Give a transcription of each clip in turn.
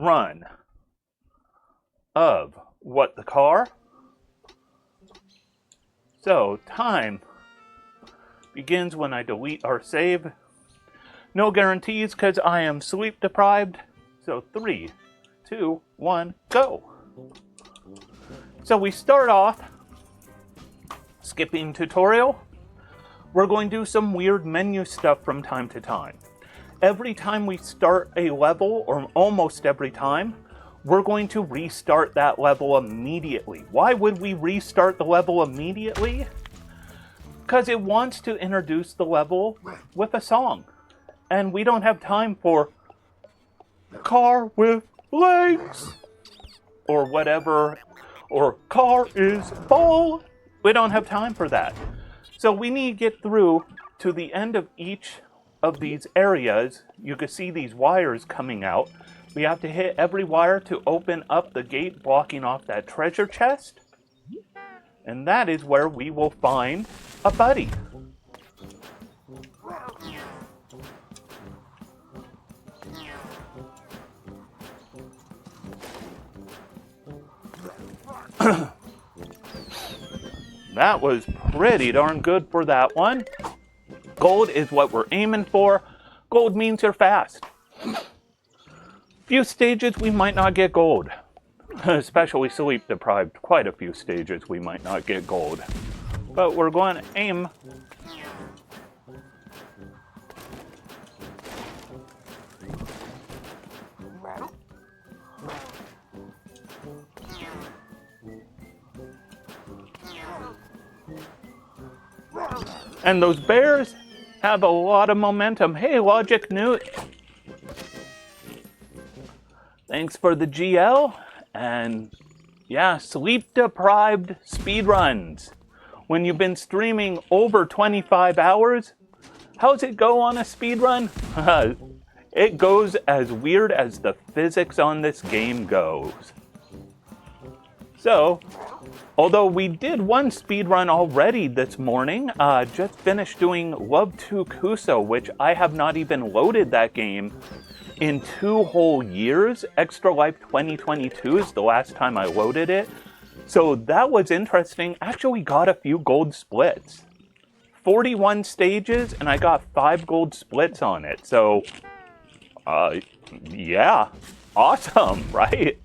run of what the car. So time begins when I delete our save. No guarantees because I am sleep deprived. So 3, 2, 1, go. So we start off skipping tutorial. We're going to do some weird menu stuff from time to time. Every time we start a level, or almost every time, we're going to restart that level immediately. Why would we restart the level immediately? Because it wants to introduce the level with a song. And we don't have time for car with legs or whatever, or car is full. We don't have time for that. So we need to get through to the end of each of these areas. You can see these wires coming out. We have to hit every wire to open up the gate blocking off that treasure chest. And that is where we will find a buddy. That was pretty darn good for that one. Gold is what we're aiming for. Gold means you're fast. Few stages we might not get gold. Especially sleep deprived. Quite a few stages we might not get gold. But we're going to aim. And those bears have a lot of momentum. Hey, Logic Newt. Thanks for the GL. And yeah, sleep deprived speedruns. When you've been streaming over 25 hours, how's it go on a speedrun? It goes as weird as the physics on this game goes. So, although we did one speedrun already this morning, just finished doing Love to Kuso, which I have not even loaded that game in 2 whole years. Extra Life 2022 is the last time I loaded it. So that was interesting. Actually got a few gold splits. 41 stages, and I got 5 gold splits on it. So, yeah, awesome, right?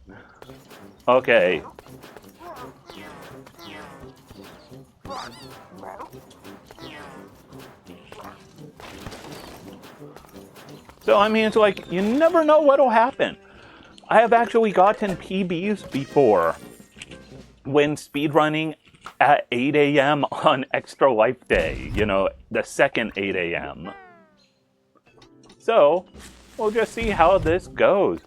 Okay. So, I mean, it's like, you never know what'll happen. I have actually gotten PBs before when speedrunning at 8 a.m. on Extra Life Day. You know, the second 8 a.m. So, we'll just see how this goes.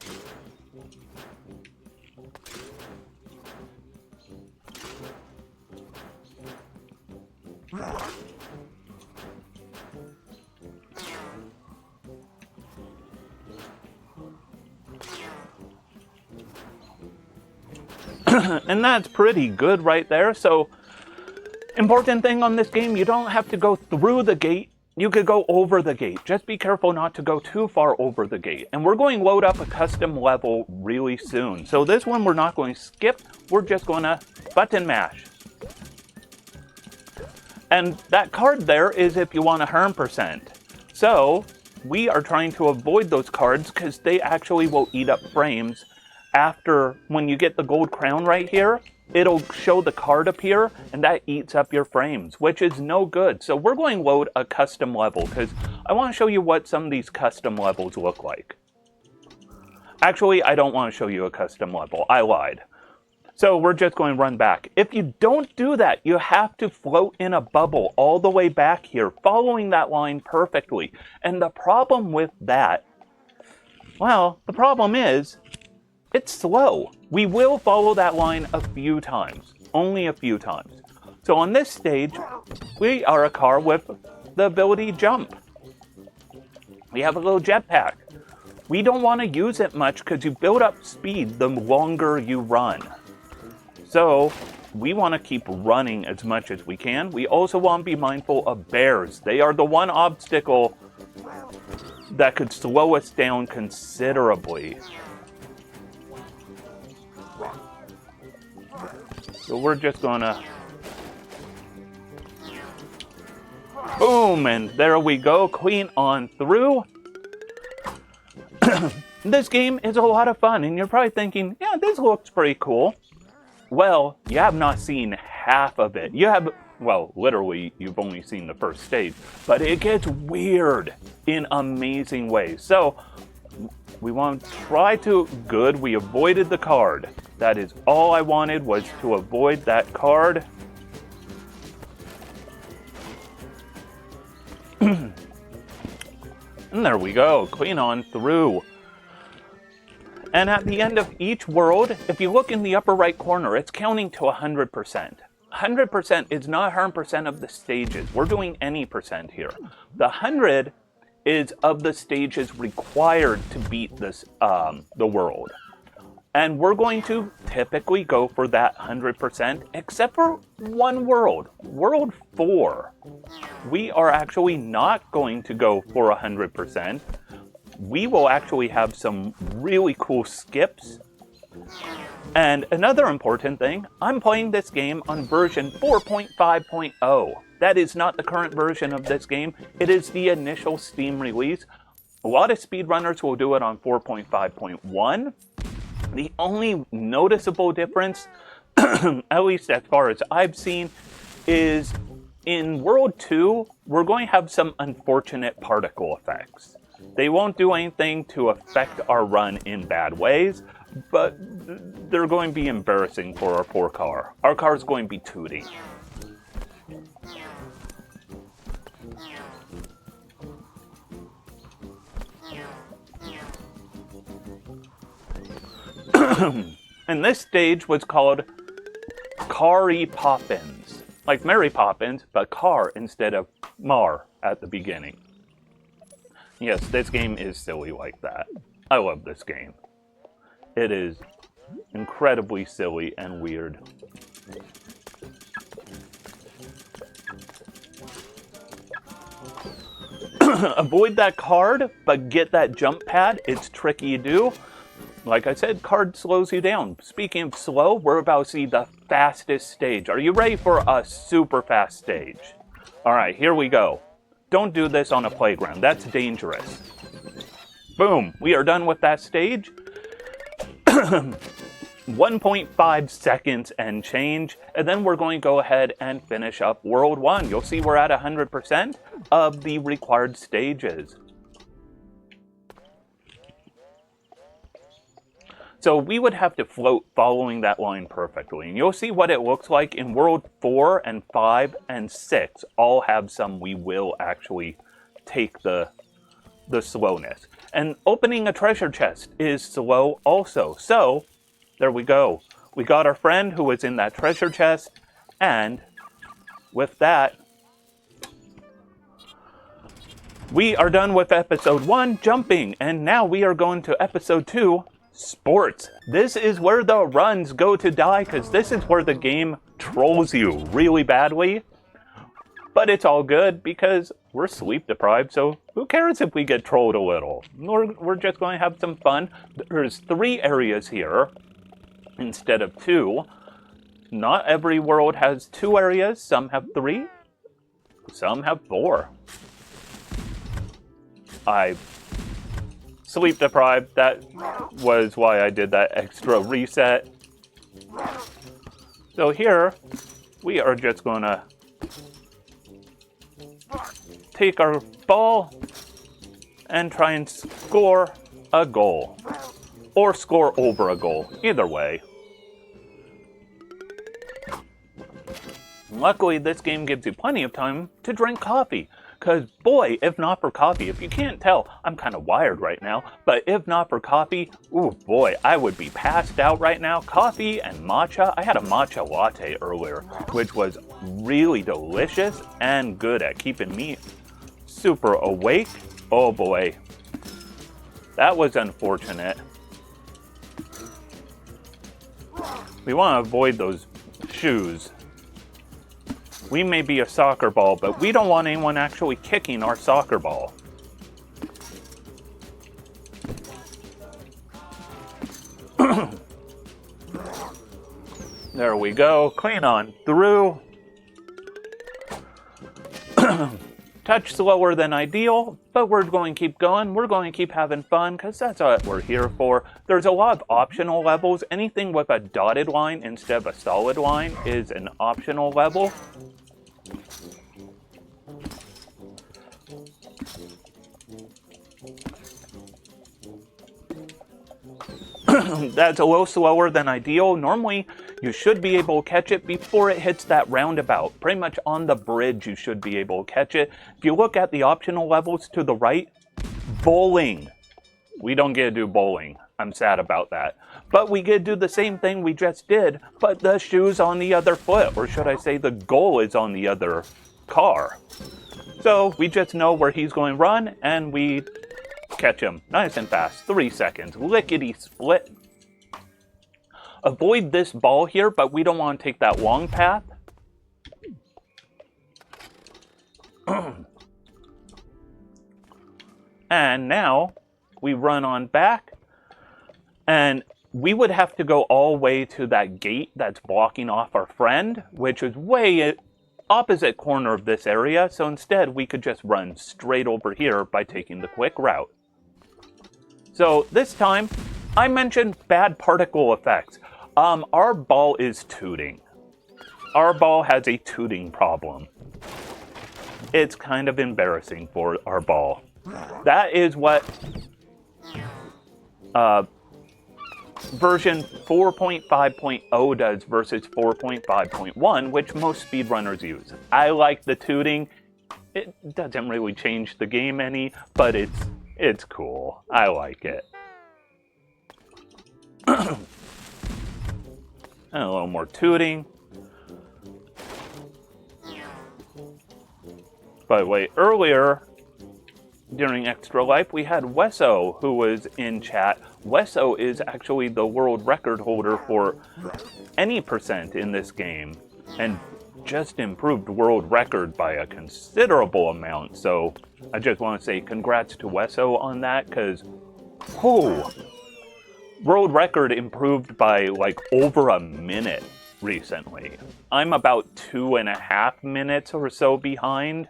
And that's pretty good right there. So, important thing on this game, you don't have to go through the gate. You could go over the gate. Just be careful not to go too far over the gate. And we're going to load up a custom level really soon. So this one we're not going to skip. We're just going to button mash. And that card there is if you want 100%. So we are trying to avoid those cards because they actually will eat up frames. After, when you get the gold crown right here, it'll show the card appear, and that eats up your frames, which is no good. So we're going to load a custom level, because I want to show you what some of these custom levels look like. Actually, I don't want to show you a custom level. I lied. So we're just going to run back. If you don't do that, you have to float in a bubble all the way back here, following that line perfectly. And the problem with that, well, the problem is, it's slow. We will follow that line a few times, only a few times. So on this stage, we are a car with the ability to jump. We have a little jetpack. We don't want to use it much because you build up speed the longer you run. So we want to keep running as much as we can. We also want to be mindful of bears. They are the one obstacle that could slow us down considerably. So we're just gonna... Boom, and there we go, queen on through. This game is a lot of fun, and you're probably thinking, yeah, this looks pretty cool. Well, you have not seen half of it. You have, well, literally, you've only seen the first stage, but it gets weird in amazing ways. So, we want to try to, good, we avoided the card. That is all I wanted, was to avoid that card. And there we go, queen on through. And at the end of each world, if you look in the upper right corner, it's counting to 100%. 100% is not 100% of the stages. We're doing any percent here. The 100 is of the stages required to beat this the world. And we're going to typically go for that 100%, except for one world, World 4. We are actually not going to go for 100%. We will actually have some really cool skips. And another important thing, I'm playing this game on version 4.5.0. That is not the current version of this game. It is the initial Steam release. A lot of speedrunners will do it on 4.5.1. The only noticeable difference, at least as far as I've seen, is in World 2, we're going to have some unfortunate particle effects. They won't do anything to affect our run in bad ways, but they're going to be embarrassing for our poor car. Our car is going to be tooting. And this stage was called Carry Poppins. Like Mary Poppins, but car instead of Mar at the beginning. Yes, this game is silly like that. I love this game. It is incredibly silly and weird. Avoid that card, but get that jump pad. It's tricky to do. Like I said, card slows you down. Speaking of slow, we're about to see the fastest stage. Are you ready for a super fast stage? All right, here we go. Don't do this on a playground. That's dangerous. Boom. We are done with that stage. 1.5 seconds and change. And then we're going to go ahead and finish up World 1. You'll see we're at 100% of the required stages. So we would have to float following that line perfectly. And you'll see what it looks like in World 4 and 5 and 6. All have some we will actually take the slowness. And opening a treasure chest is slow also. So there we go. We got our friend who was in that treasure chest. And with that, we are done with episode 1, jumping. And now we are going to episode 2, sports. This is where the runs go to die, because this is where the game trolls you really badly. But it's all good because we're sleep deprived, so who cares if we get trolled a little? We're just going to have some fun. There's 3 areas here instead of 2. Not every world has 2 areas. Some have 3. Some have 4. Sleep deprived, that was why I did that extra reset. So here, we are just gonna take our ball and try and score a goal. Or score over a goal, either way. Luckily, this game gives you plenty of time to drink coffee. Because, boy, if not for coffee, if you can't tell, I'm kind of wired right now, but if not for coffee, ooh, boy, I would be passed out right now. Coffee and matcha. I had a matcha latte earlier, which was really delicious and good at keeping me super awake. Oh, boy. That was unfortunate. We want to avoid those shoes. We may be a soccer ball, but we don't want anyone actually kicking our soccer ball. There we go. Clean on through. Touch slower than ideal, but we're going to keep going. We're going to keep having fun because that's what we're here for. There's a lot of optional levels. Anything with a dotted line instead of a solid line is an optional level. That's a little slower than ideal. Normally, you should be able to catch it before it hits that roundabout. Pretty much on the bridge, you should be able to catch it. If you look at the optional levels to the right, bowling. We don't get to do bowling. I'm sad about that. But we get to do the same thing we just did, but the shoe's on the other foot. Or should I say the goal is on the other car. So we just know where he's going to run, and we catch him nice and fast. 3 seconds. Lickety split. Avoid this ball here, but we don't want to take that long path. And now we run on back, and we would have to go all the way to that gate that's blocking off our friend, which is way opposite corner of this area. So instead, we could just run straight over here by taking the quick route. So this time, I mentioned bad particle effects. Our ball is tooting. Our ball has a tooting problem. It's kind of embarrassing for our ball. That is what version 4.5.0 does versus 4.5.1, which most speedrunners use. I like the tooting. It doesn't really change the game any, but it's cool. I like it. And a little more tooting. By the way, earlier during Extra Life, we had Wesso who was in chat. Wesso is actually the world record holder for any percent in this game, and just improved world record by a considerable amount. So I just want to say congrats to Wesso on that, because world record improved by like over a minute recently. I'm about 2.5 minutes or so behind.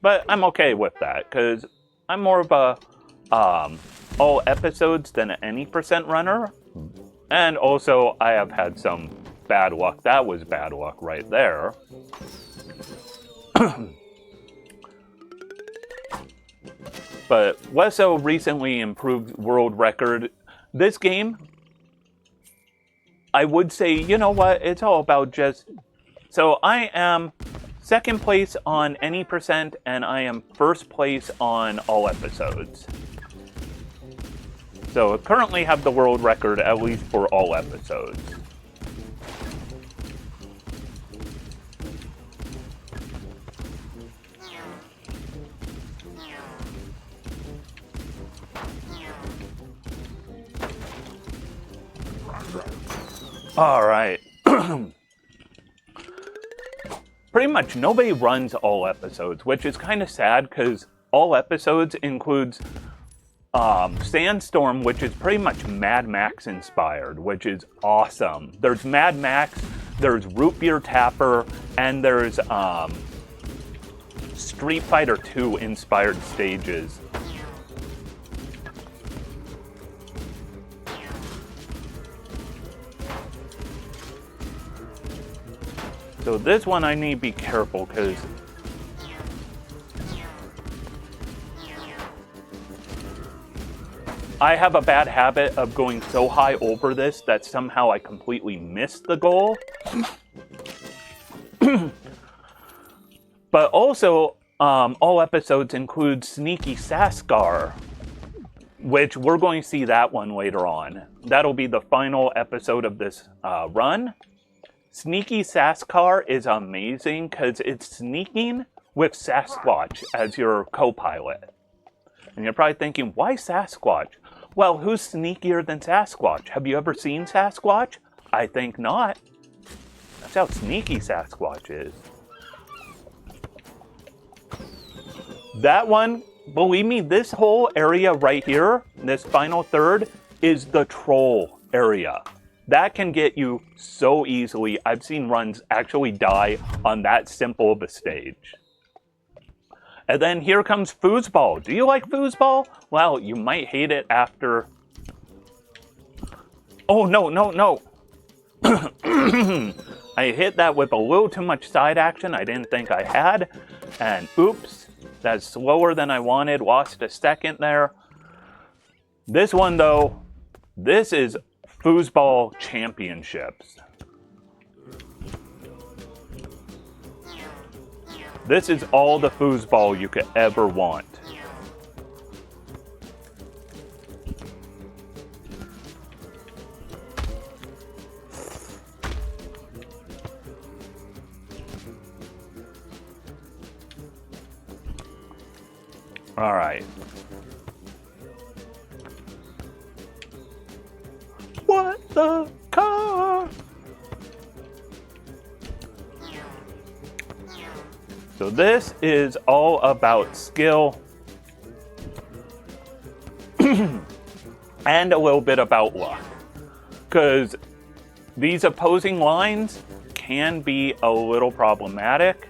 But I'm okay with that, because I'm more of a all episodes than any percent runner. And also, I have had some bad luck. That was bad luck right there. But Wesso recently improved world record. This game, I would say, you know what? It's all about just... So I am second place on any percent, and I am first place on all episodes. So I currently have the world record, at least for all episodes. All right. Pretty much nobody runs all episodes, which is kind of sad, because all episodes includes Sandstorm, which is pretty much Mad Max inspired, which is awesome. There's Mad Max, there's Root Beer Tapper, and there's Street Fighter 2 inspired stages. So this one I need to be careful, because I have a bad habit of going so high over this that somehow I completely miss the goal. But also, all episodes include Sneaky Sascar, which we're going to see that one later on. That'll be the final episode of this run. Sneaky Sascar is amazing because it's sneaking with Sasquatch as your co-pilot. And you're probably thinking, why Sasquatch? Well, who's sneakier than Sasquatch? Have you ever seen Sasquatch? I think not. That's how sneaky Sasquatch is. That one, believe me, this whole area right here, this final third, is the troll area. That can get you so easily. I've seen runs actually die on that simple of a stage. And then here comes foosball. Do you like foosball? Well, you might hate it after... Oh, no, no, no. I hit that with a little too much side action I didn't think I had. And oops, that's slower than I wanted. Lost a second there. This one, though, this is foosball championships. This is all the foosball you could ever want. All right. What the car? So this is all about skill and a little bit about luck. Because these opposing lines can be a little problematic.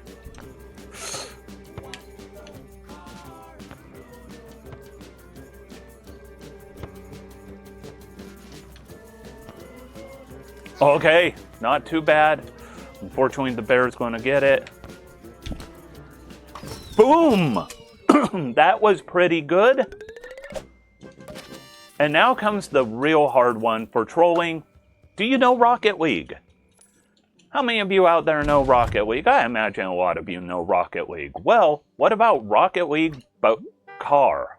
Okay, not too bad. Unfortunately, the bear's going to get it. Boom! That was pretty good. And now comes the real hard one for trolling. Do you know Rocket League? How many of you out there know Rocket League? I imagine a lot of you know Rocket League. Well, what about Rocket League but car?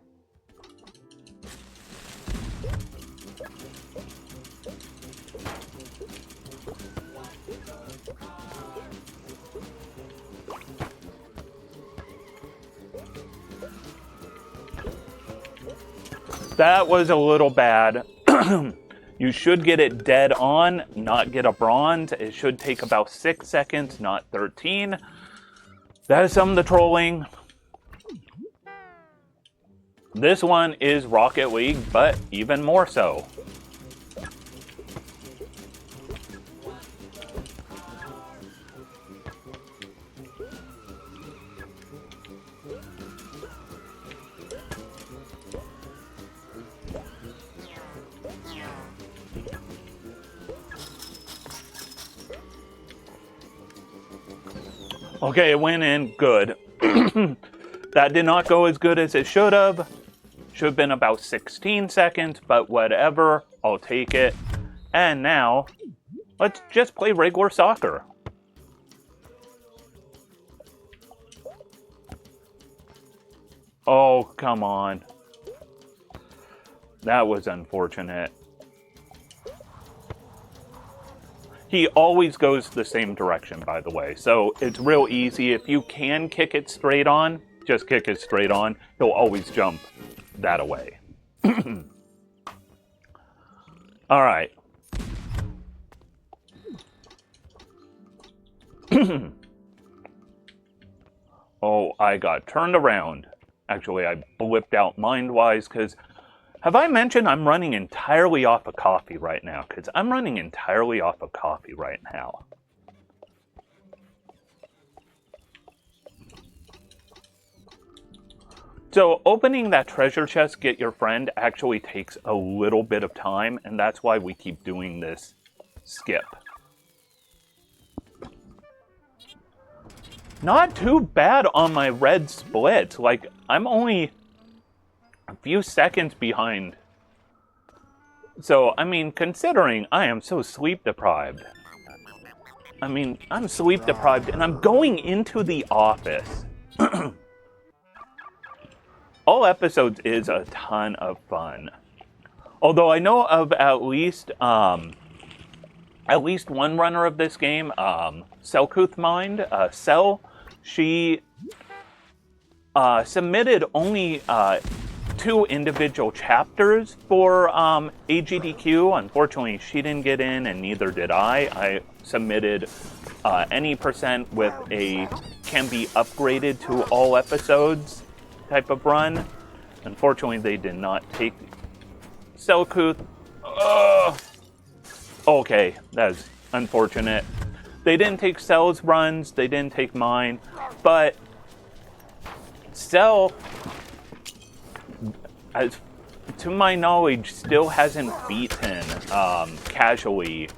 That was a little bad. You should get it dead on, not get a bronze. It should take about 6 seconds, not 13. That is some of the trolling. This one is Rocket League, but even more so. Okay, it went in good. That did not go as good as it should have. Should have been about 16 seconds, but whatever. I'll take it. And now, let's just play regular soccer. Oh, come on. That was unfortunate. He always goes the same direction, by the way. So it's real easy. If you can kick it straight on, just kick it straight on. He'll always jump that away. All right. Oh, I got turned around. Actually, I blipped out mind-wise because... Have I mentioned I'm running entirely off of coffee right now? Because I'm running entirely off of coffee right now. So opening that treasure chest, get your friend, actually takes a little bit of time, and that's why we keep doing this skip. Not too bad on my red splits. Like, I'm only a few seconds behind. So, I mean, considering I am so sleep deprived. I mean, I'm sleep deprived and I'm going into the office. All episodes is a ton of fun. Although I know of at least one runner of this game, Selkuth Mind, Cell, she submitted only 2 individual chapters for AGDQ. Unfortunately, she didn't get in, and neither did I. I submitted any percent with a can be upgraded to all episodes type of run. Unfortunately, they did not take Selkuth. Okay, that's unfortunate. They didn't take Cell's runs, they didn't take mine, but Cell, as to my knowledge, still hasn't beaten casually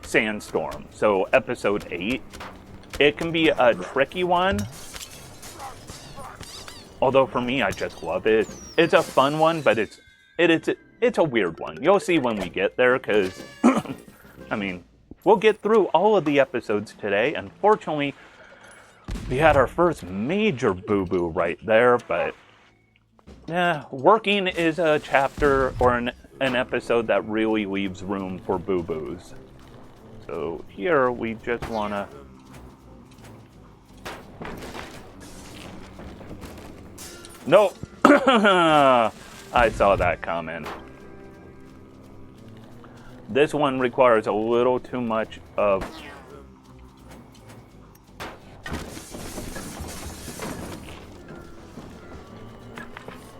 Sandstorm. So episode 8, it can be a tricky one. Although for me, I just love it. It's a fun one, but it's a weird one. You'll see when we get there, because I mean, we'll get through all of the episodes today. Unfortunately, we had our first major boo-boo right there, but yeah, working is a chapter or an episode that really leaves room for boo-boos. So here we just wanna... Nope! I saw that comment. This one requires a little too much of...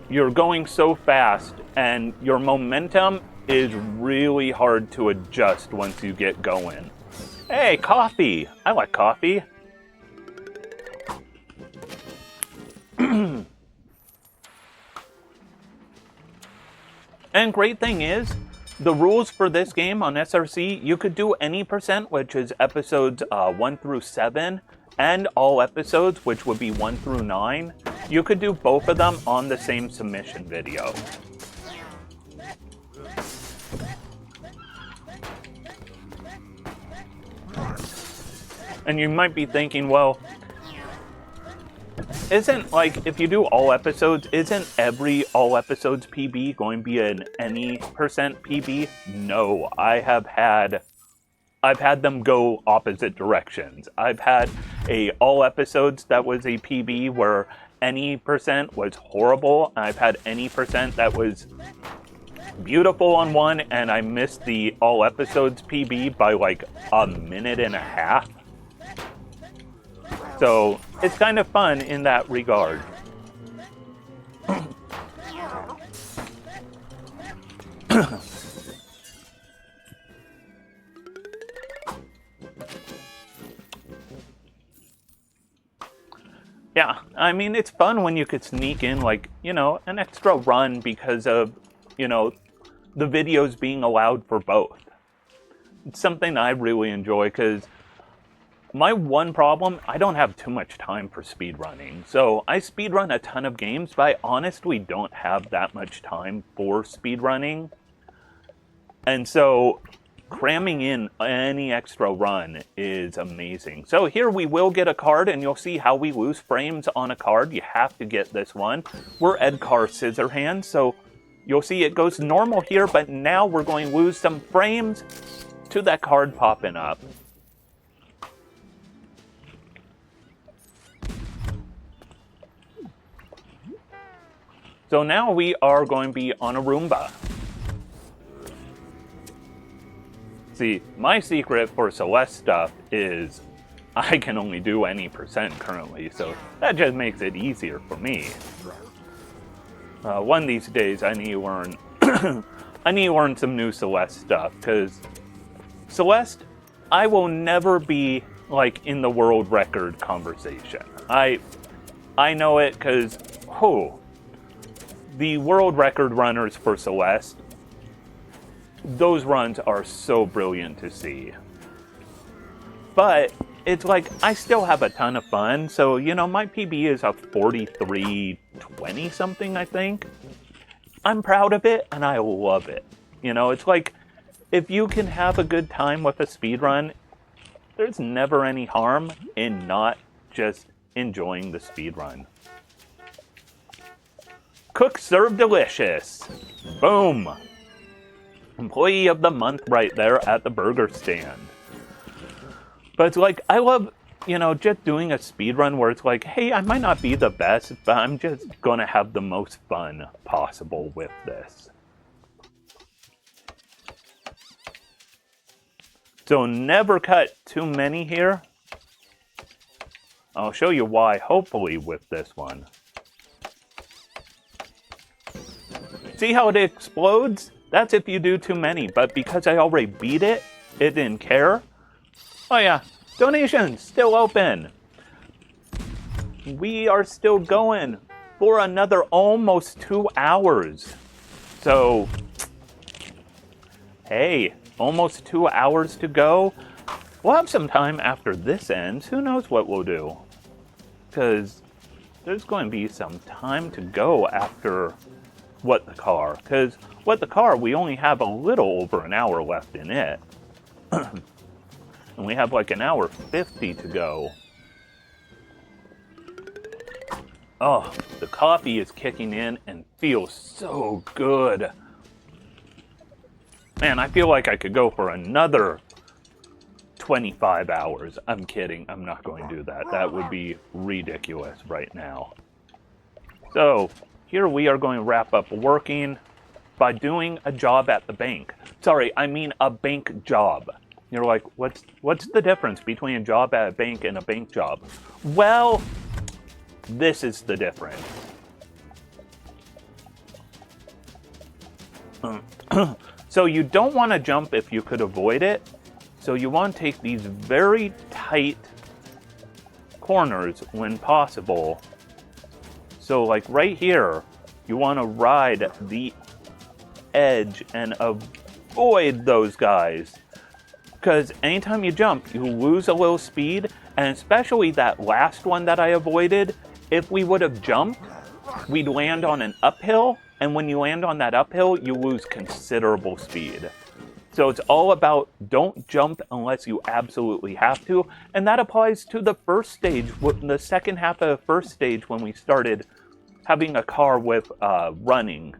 You're going so fast, and your momentum is really hard to adjust once you get going. Hey, coffee! I like coffee. And great thing is, the rules for this game on SRC, you could do any percent, which is episodes 1 through 7, and all episodes, which would be 1 through 9. You could do both of them on the same submission video. And you might be thinking, well, isn't, like, if you do all episodes, isn't every all episodes PB going to be an any percent PB? No, I've had them go opposite directions. I've had all episodes that was a PB where any percent was horrible. I've had any percent that was beautiful on one, and I missed the all episodes PB by like a minute and a half. So it's kind of fun in that regard. Yeah, I mean, it's fun when you could sneak in, like, you know, an extra run because of, you know, the videos being allowed for both. It's something I really enjoy, because my one problem, I don't have too much time for speedrunning. So I speedrun a ton of games, but I honestly don't have that much time for speedrunning. And so cramming in any extra run is amazing. So here we will get a card, and you'll see how we lose frames on a card. You have to get this one. We're Edgar Scissorhands, so you'll see it goes normal here, but now we're going to lose some frames to that card popping up. So now we are going to be on a Roomba. See, my secret for Celeste stuff is I can only do any percent currently, so that just makes it easier for me. One of these days, I need to learn I need to learn some new Celeste stuff, because Celeste, I will never be like in the world record conversation. I know it because the world record runners for Celeste, those runs are so brilliant to see. But it's like, I still have a ton of fun, so, you know, my PB is a 43.20 something, I think. I'm proud of it, and I love it. You know, it's like, if you can have a good time with a speedrun, there's never any harm in not just enjoying the speedrun. Cook, serve, delicious. Boom. Employee of the month right there at the burger stand. But it's like, I love, you know, just doing a speedrun where it's like, hey, I might not be the best, but I'm just going to have the most fun possible with this. So never cut too many here. I'll show you why, hopefully, with this one. See how it explodes? That's if you do too many, but because I already beat it, it didn't care. Oh yeah, donations still open. We are still going for another almost 2 hours. So, hey, almost 2 hours to go. We'll have some time after this ends. Who knows what we'll do? Because there's going to be some time to go after What the Car. Because What the Car, we only have a little over an hour left in it. And we have like an hour 50 to go. Oh, the coffee is kicking in and feels so good. Man, I feel like I could go for another 25 hours. I'm kidding. I'm not going to do that. That would be ridiculous right now. So, here we are going to wrap up working by doing a job at the bank. Sorry, I mean a bank job. You're like, what's the difference between a job at a bank and a bank job? Well, this is the difference. So you don't want to jump if you could avoid it. So you want to take these very tight corners when possible. So like right here, you want to ride the edge and avoid those guys. Because anytime you jump, you lose a little speed. And especially that last one that I avoided, if we would have jumped, we'd land on an uphill. And when you land on that uphill, you lose considerable speed. So it's all about don't jump unless you absolutely have to. And that applies to the first stage, the second half of the first stage when we started having a car with running.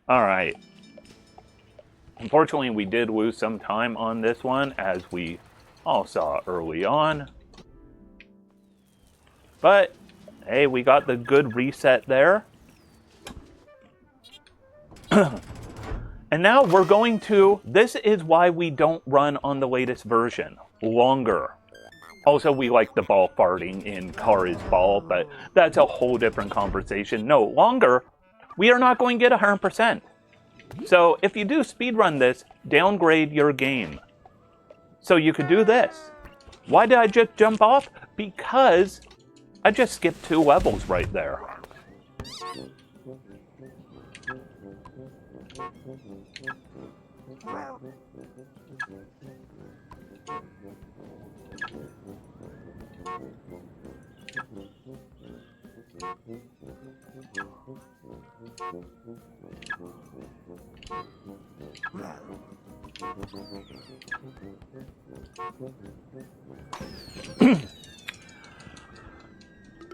All right. Unfortunately, we did lose some time on this one, as we all saw early on. But, hey, we got the good reset there. And now we're going to, this is why we don't run on the latest version, longer. Also, we like the ball farting in Car is Ball, but that's a whole different conversation. No, longer, we are not going to get 100%. So if you do speedrun this, downgrade your game. So you could do this. Why did I just jump off? Because I just skipped 2 levels right there.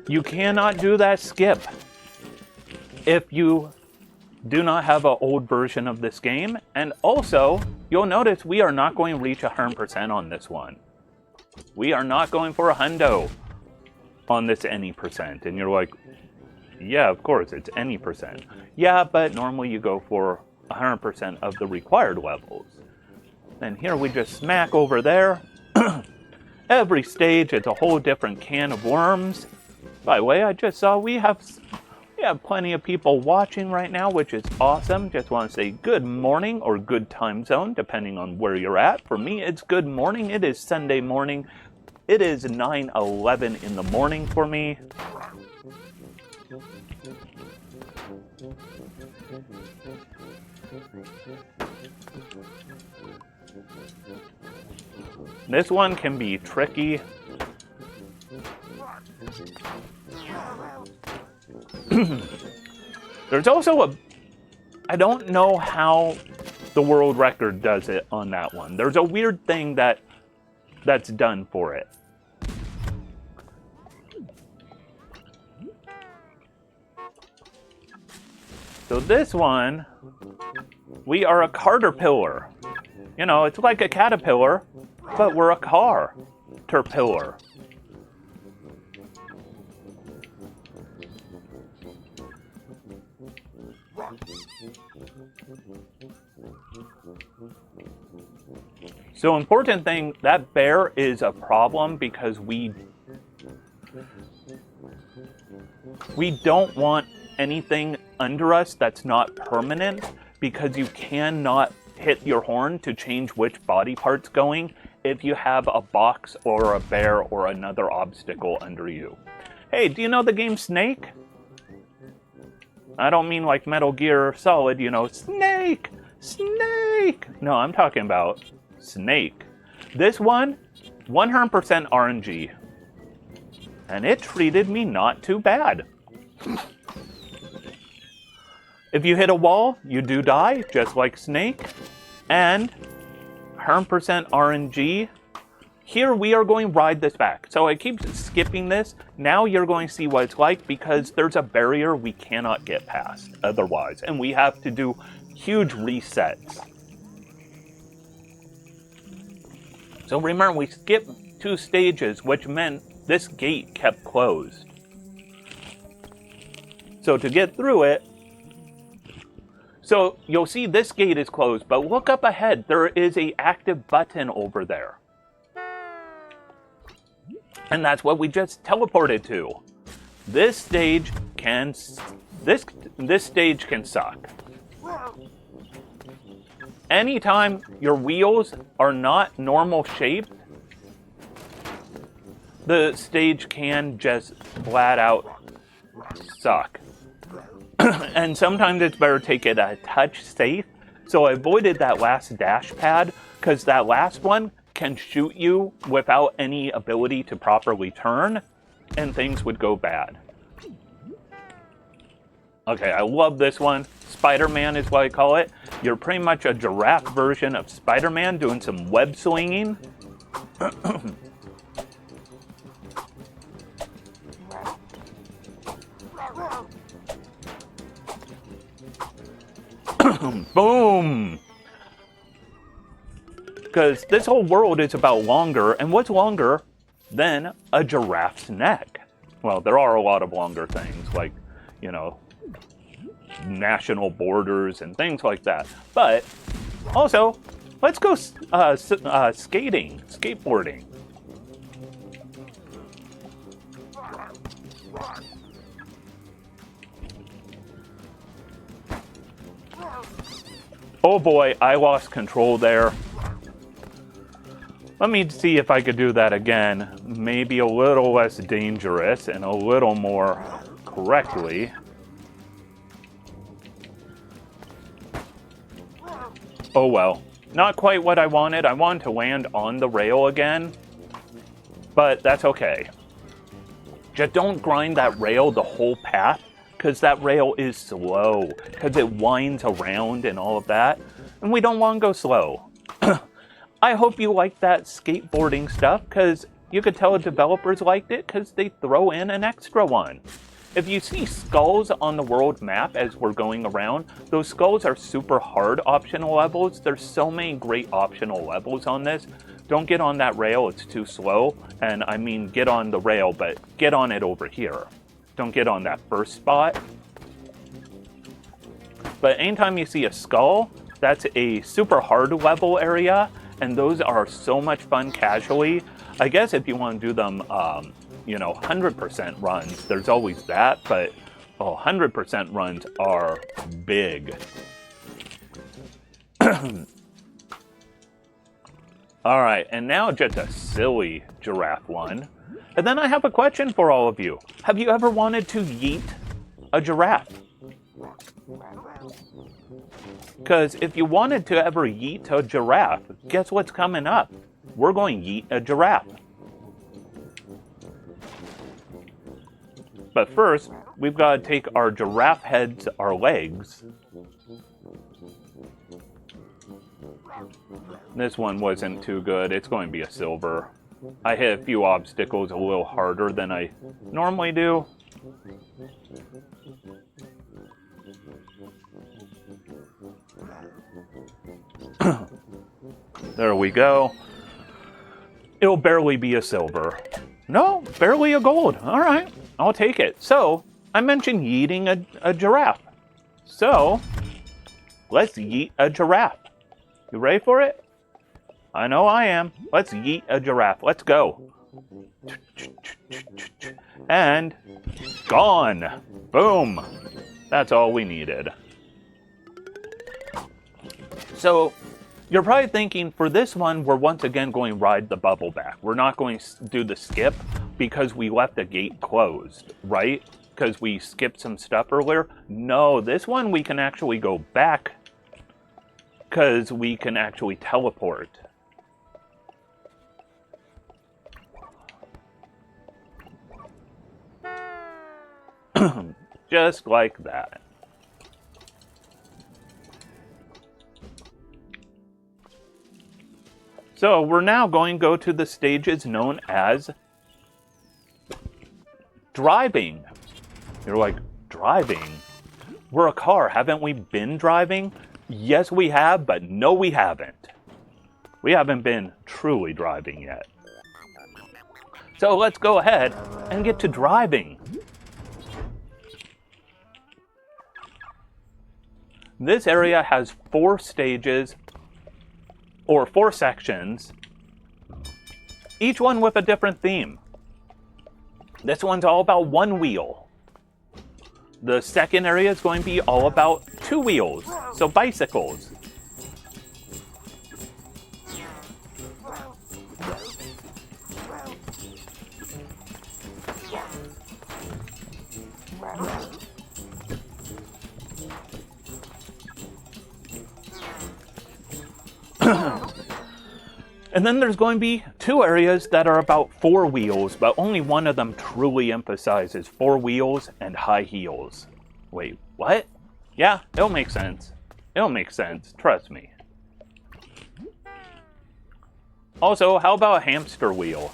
You cannot do that skip if you do not have an old version of this game. And also, you'll notice we are not going to reach 100% on this one. We are not going for a hundo on this any percent. And you're like, yeah, of course, it's any percent. Yeah, but normally you go for 100% of the required levels. And here we just smack over there. Every stage, it's a whole different can of worms. By the way, I just saw we have plenty of people watching right now, which is awesome. Just want to say good morning or good time zone, depending on where you're at. For me, it's good morning. It is Sunday morning. It is 9:11 in the morning for me. This one can be tricky. There's also I don't know how the world record does it on that one. There's a weird thing that's done for it. So this one, we are a caterpillar. You know, it's like a caterpillar, but we're a car-terpillar. So important thing, that bear is a problem because we don't want anything under us that's not permanent, because you cannot hit your horn to change which body part's going if you have a box or a bear or another obstacle under you. Hey, do you know the game Snake? I don't mean like Metal Gear Solid, you know, Snake! Snake! No, I'm talking about Snake. This one, 100% RNG. And it treated me not too bad. If you hit a wall, you do die, just like Snake. And 100% RNG. Here we are going to ride this back. So I keep skipping this. Now you're going to see what it's like because there's a barrier we cannot get past otherwise. And we have to do huge resets. So remember, we skipped 2 stages, which meant this gate kept closed. So to get through it, so you'll see this gate is closed, but look up ahead. There is an active button over there. And that's what we just teleported to. This stage can suck. Anytime your wheels are not normal shaped, the stage can just flat out suck. And sometimes it's better to take it a touch safe. So I avoided that last dash pad because that last one can shoot you without any ability to properly turn and things would go bad. Okay, I love this one. Spider-Man is what I call it. You're pretty much a giraffe version of Spider-Man doing some web slinging. Boom! Because this whole world is about longer, and what's longer than a giraffe's neck? Well, there are a lot of longer things, like, you know, national borders and things like that. But also, let's go skateboarding. Oh boy, I lost control there. Let me see if I could do that again. Maybe a little less dangerous and a little more correctly. Oh well, not quite what I wanted. I wanted to land on the rail again, but that's okay. Just don't grind that rail the whole path, because that rail is slow, because it winds around and all of that, and we don't want to go slow. I hope you like that skateboarding stuff, because you could tell the developers liked it, because they throw in an extra one. If you see skulls on the world map as we're going around, those skulls are super hard optional levels. There's so many great optional levels on this. Don't get on that rail, it's too slow. And I mean, get on the rail, but get on it over here. Don't get on that first spot. But anytime you see a skull, that's a super hard level area, and those are so much fun casually. I guess if you want to do them, 100% runs, there's always that, but 100% runs are big. All right, and now just a silly giraffe one. And then I have a question for all of you. Have you ever wanted to yeet a giraffe? Because if you wanted to ever yeet a giraffe, guess what's coming up? We're going to yeet a giraffe. But first, we've got to take our giraffe heads, our legs. This one wasn't too good. It's going to be a silver. I hit a few obstacles a little harder than I normally do. There we go. It'll barely be a silver. No, barely a gold. All right, I'll take it. So, I mentioned yeeting a giraffe. So, let's yeet a giraffe. You ready for it? I know I am. Let's yeet a giraffe. Let's go. And gone. Boom. That's all we needed. So, You're probably thinking, for this one, we're once again going to ride the bubble back. We're not going to do the skip because we left the gate closed, right? Because we skipped some stuff earlier. No, this one we can actually go back because we can actually teleport. Just like that. So we're now going to go to the stages known as driving. You're like, driving? We're a car. Haven't we been driving? Yes, we have, but no, we haven't. We haven't been truly driving yet. So let's go ahead and get to driving. This area has 4 stages, or 4 sections, each one with a different theme. This one's all about 1 wheel. The second area is going to be all about 2 wheels, so bicycles. And then there's going to be 2 areas that are about 4 wheels, but only one of them truly emphasizes 4 wheels and high heels. Wait, what? Yeah, it'll make sense. It'll make sense, trust me. Also, how about a hamster wheel?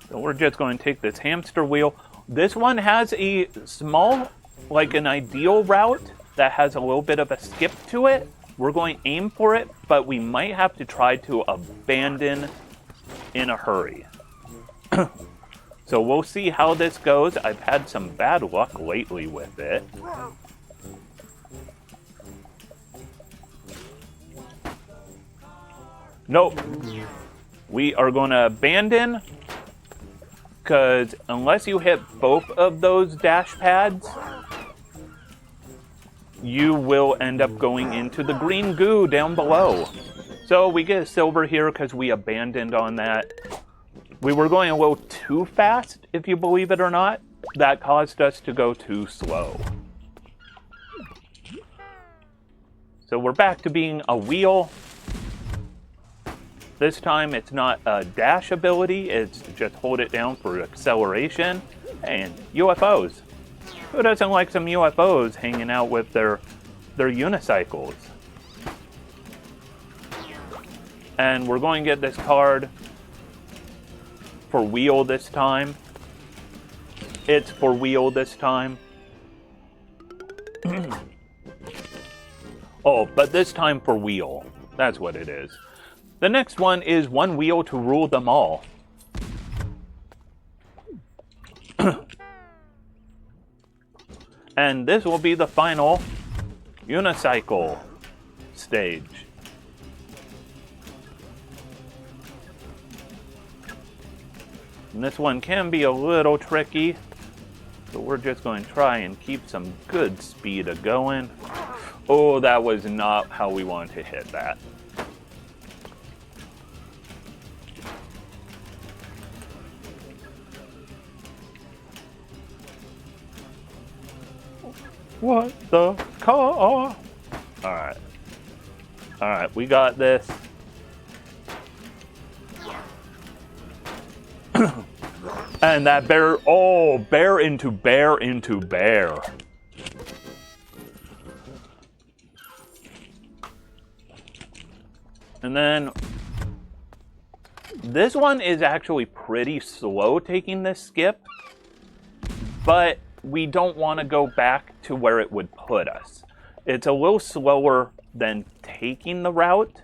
So we're just going to take this hamster wheel. This one has a small, like an ideal route that has a little bit of a skip to it. We're going to aim for it, but we might have to try to abandon in a hurry. So we'll see how this goes. I've had some bad luck lately with it. Nope. We are going to abandon, because unless you hit both of those dash pads, you will end up going into the green goo down below. So we get a silver here because we abandoned on that. We were going a little too fast, if you believe it or not. That caused us to go too slow. So we're back to being a wheel. This time it's not a dash ability, it's just hold it down for acceleration. And UFOs. Who doesn't like some UFOs hanging out with their unicycles? And we're going to get this card for wheel this time. It's for wheel this time. Oh, but this time for wheel. That's what it is. The next one is 1 wheel to rule them all. And this will be the final unicycle stage. And this one can be a little tricky, so we're just going to try and keep some good speed going. Oh, that was not how we wanted to hit that. What the car? Alright. Alright, we got this. And that bear, oh, bear into bear into bear. And then this one is actually pretty slow taking this skip, but we don't want to go back to where it would put us. It's a little slower than taking the route,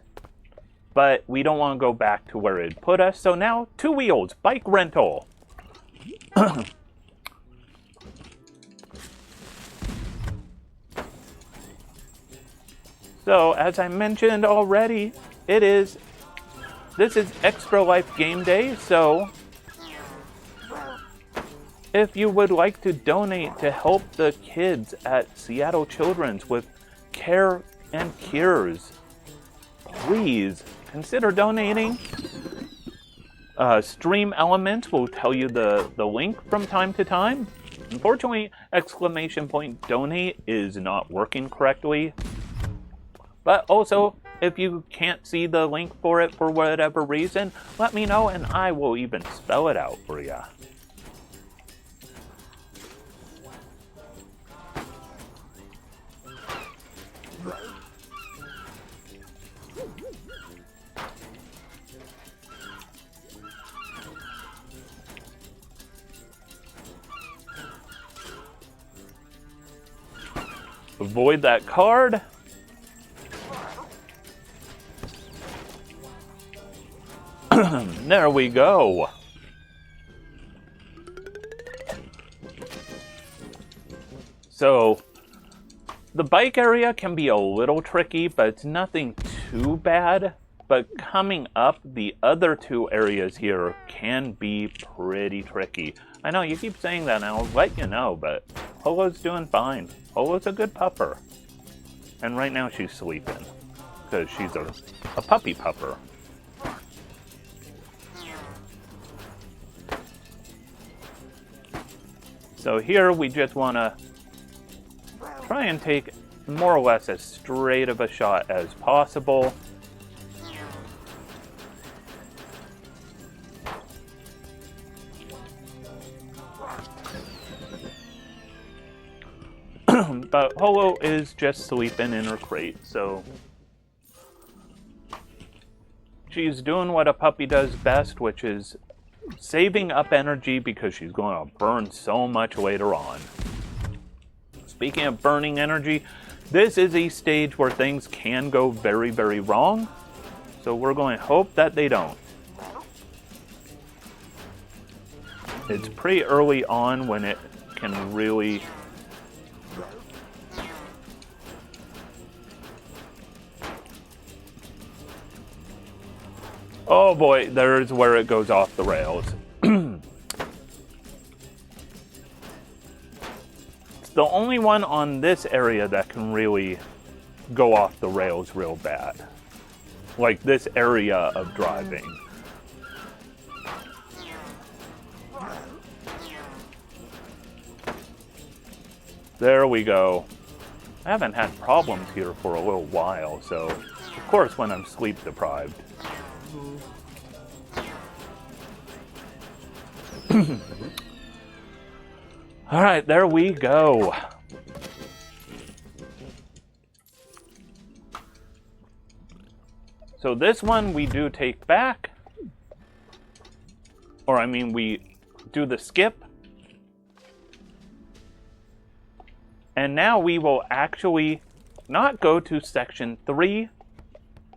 but we don't want to go back to where it put us. So now 2 wheels, bike rental. So as I mentioned already, this is Extra Life Game Day, so if you would like to donate to help the kids at Seattle Children's with care and cures. Please consider donating. Stream Elements will tell you the link from time to time. Unfortunately, !donate is not working correctly. But also, if you can't see the link for it for whatever reason, let me know and I will even spell it out for you. Avoid that card. There we go. So, the bike area can be a little tricky, but it's nothing too bad. But coming up, the other two areas here can be pretty tricky. I know, you keep saying that and I'll let you know, but Polo's doing fine. Polo's a good pupper. And right now she's sleeping, because she's a puppy pupper. So here we just want to try and take more or less as straight of a shot as possible. But Polo is just sleeping in her crate, so she's doing what a puppy does best, which is saving up energy because she's going to burn so much later on. Speaking of burning energy, this is a stage where things can go very, very wrong, so we're going to hope that they don't. It's pretty early on when it can really... Oh boy, there's where it goes off the rails. It's the only one on this area that can really go off the rails real bad. Like this area of driving. There we go. I haven't had problems here for a little while, so of course when I'm sleep deprived. Alright, there we go. So this one we do take back. Or I mean we do the skip. And now we will actually not go to section 3,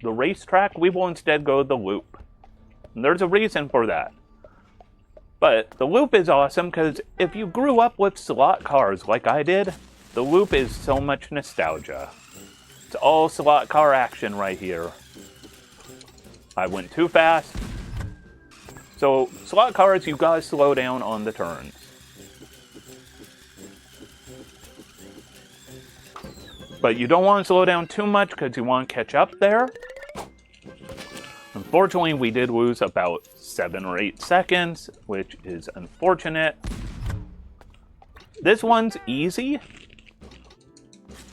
the racetrack. We will instead go to the loop. And there's a reason for that. But the loop is awesome because if you grew up with slot cars like I did, the loop is so much nostalgia. It's all slot car action right here. I went too fast. So slot cars, you gotta slow down on the turns. But you don't want to slow down too much because you want to catch up there. Unfortunately, we did lose about 7 or 8 seconds, which is unfortunate. This one's easy.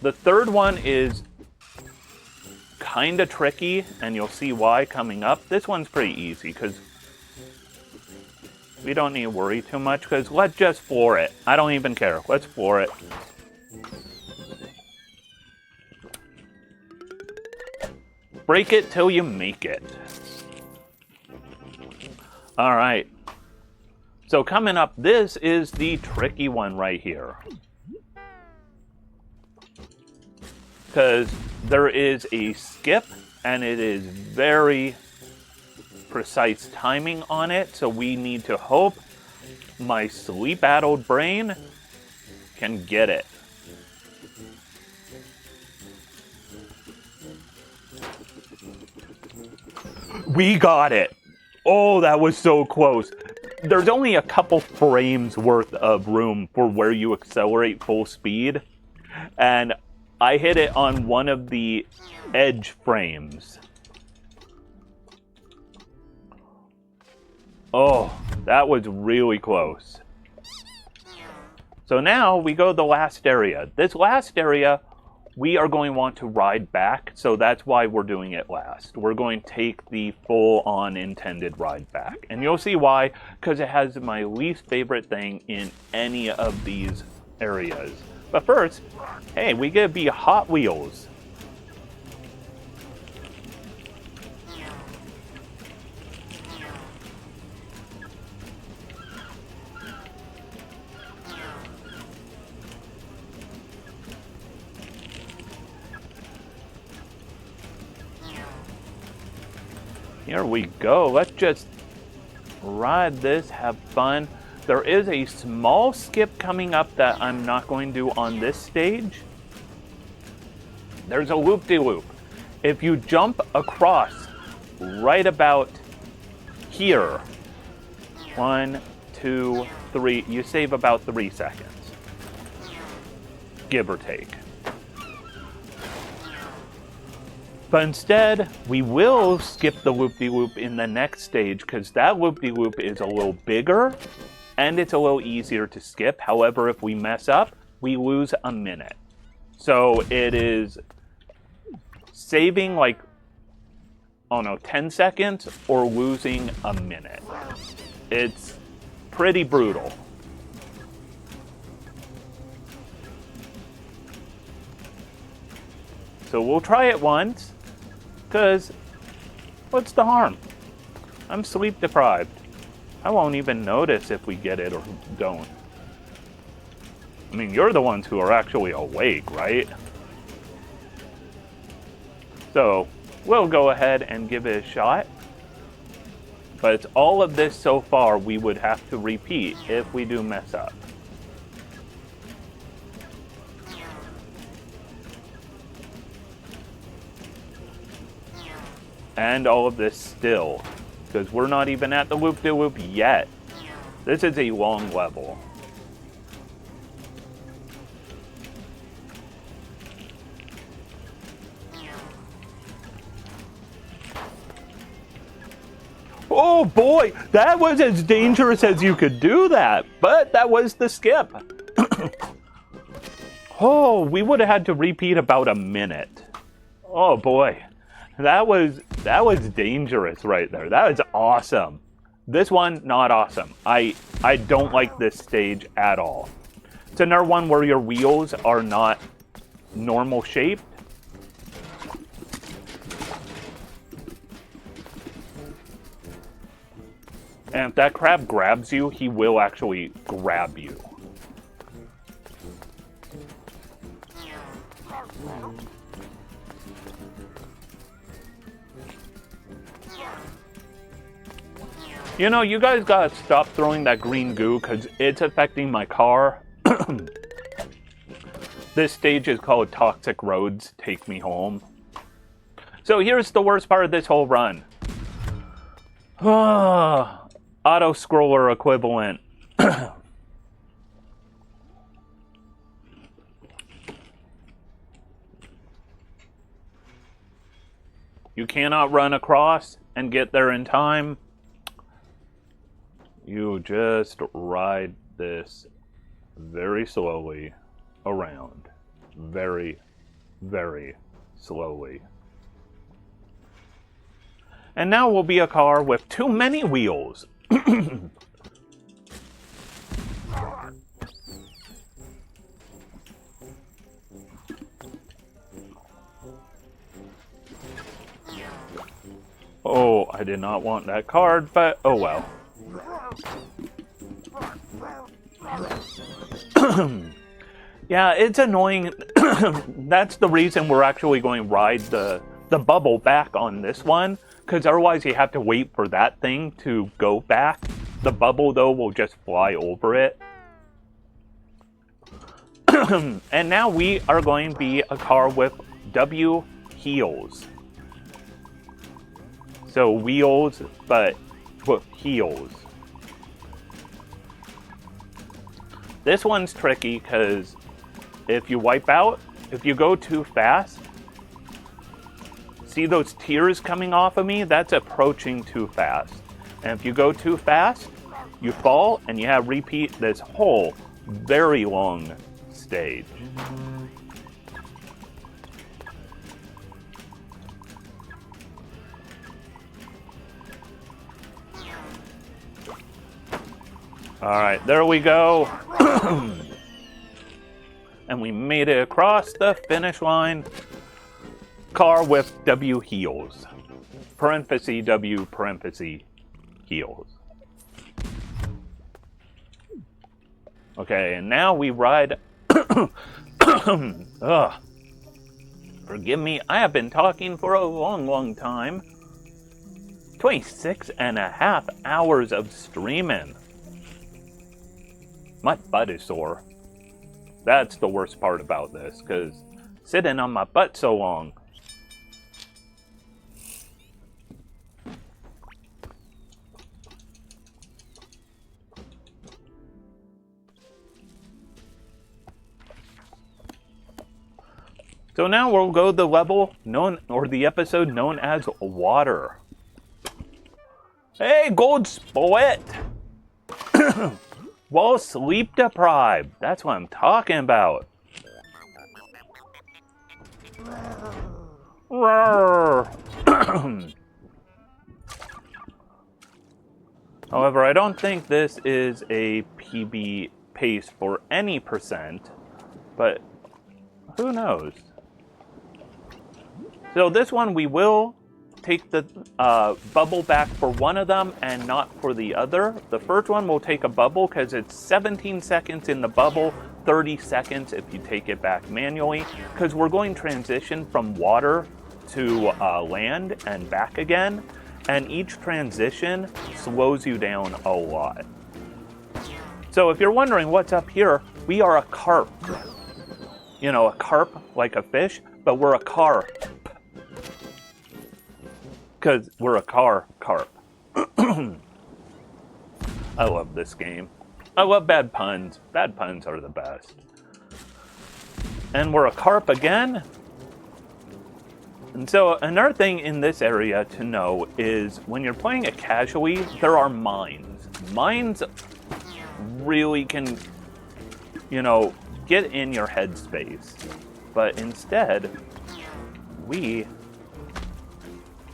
The third one is kind of tricky, and you'll see why coming up. This one's pretty easy because we don't need to worry too much because let's just floor it. I don't even care. Let's floor it. Break it till you make it. Alright. So coming up, this is the tricky one right here. Because there is a skip, and it is very precise timing on it, so we need to hope my sleep-addled brain can get it. We got it! Oh, that was so close. There's only a couple frames worth of room for where you accelerate full speed. And I hit it on one of the edge frames. Oh, that was really close. So now we go to the last area. This last area, we are going to want to ride back, so that's why we're doing it last. We're going to take the full-on intended ride back. And you'll see why, because it has my least favorite thing in any of these areas. But first, hey, we get to be Hot Wheels. Here we go. Let's just ride this, have fun. There is a small skip coming up that I'm not going to do on this stage. There's a loop-de-loop. If you jump across right about here, 1, 2, 3, you save about 3 seconds, give or take. But instead, we will skip the loop-de-loop in the next stage because that loop-de-loop is a little bigger and it's a little easier to skip. However, if we mess up, we lose a minute. So it is saving like, oh no, 10 seconds or losing a minute. It's pretty brutal. So we'll try it once. Because, what's the harm? I'm sleep deprived. I won't even notice if we get it or don't. I mean, you're the ones who are actually awake, right? So, we'll go ahead and give it a shot. But it's all of this so far we would have to repeat if we do mess up. And all of this still, because we're not even at the loop-de-loop yet. This is a long level. Oh boy, that was as dangerous as you could do that, but that was the skip. Oh, we would have had to repeat about a minute. Oh boy. That was dangerous right there. That was awesome. This one, not awesome. I don't like this stage at all. It's another one where your wheels are not normal shaped. And if that crab grabs you, he will actually grab you. You know, you guys gotta stop throwing that green goo because it's affecting my car. This stage is called Toxic Roads, Take Me Home. So here's the worst part of this whole run. Auto-scroller equivalent. You cannot run across and get there in time. You just ride this very slowly around. Very, very slowly. And now we'll be a car with too many wheels. Oh, I did not want that card, but oh well. Yeah, it's annoying. That's the reason we're actually going to ride the bubble back on this one, because otherwise you have to wait for that thing to go back. The bubble, though, will just fly over it. And now we are going to be a car with W heels. So wheels, but heels. This one's tricky because if you wipe out, if you go too fast, see those tears coming off of me? That's approaching too fast. And if you go too fast, you fall and you have repeat this whole very long stage. All right, there we go. And we made it across the finish line. Car with W heels. Parenthesis W parenthesis heels. Okay, and now we ride. Ugh. Forgive me, I have been talking for a long time. 26.5 hours of streaming. My butt is sore. That's the worst part about this, because sitting on my butt so long. So now we'll go the level known, or the episode known as Water. Hey, gold split! Well, sleep deprived. That's what I'm talking about. However, I don't think this is a PB pace for any percent, but who knows? So this one we will take the bubble back for one of them and not for the other. The first one will take a bubble because it's 17 seconds in the bubble, 30 seconds if you take it back manually, because we're going transition from water to land and back again, and each transition slows you down a lot. So if you're wondering what's up here, we are a carp. You know, a carp like a fish, but we're a carp. Because we're a carp. I love this game. I love bad puns. Bad puns are the best. And we're a carp again. And so another thing in this area to know is when you're playing it casually, there are mines. Mines really can, you know, get in your headspace. But instead, we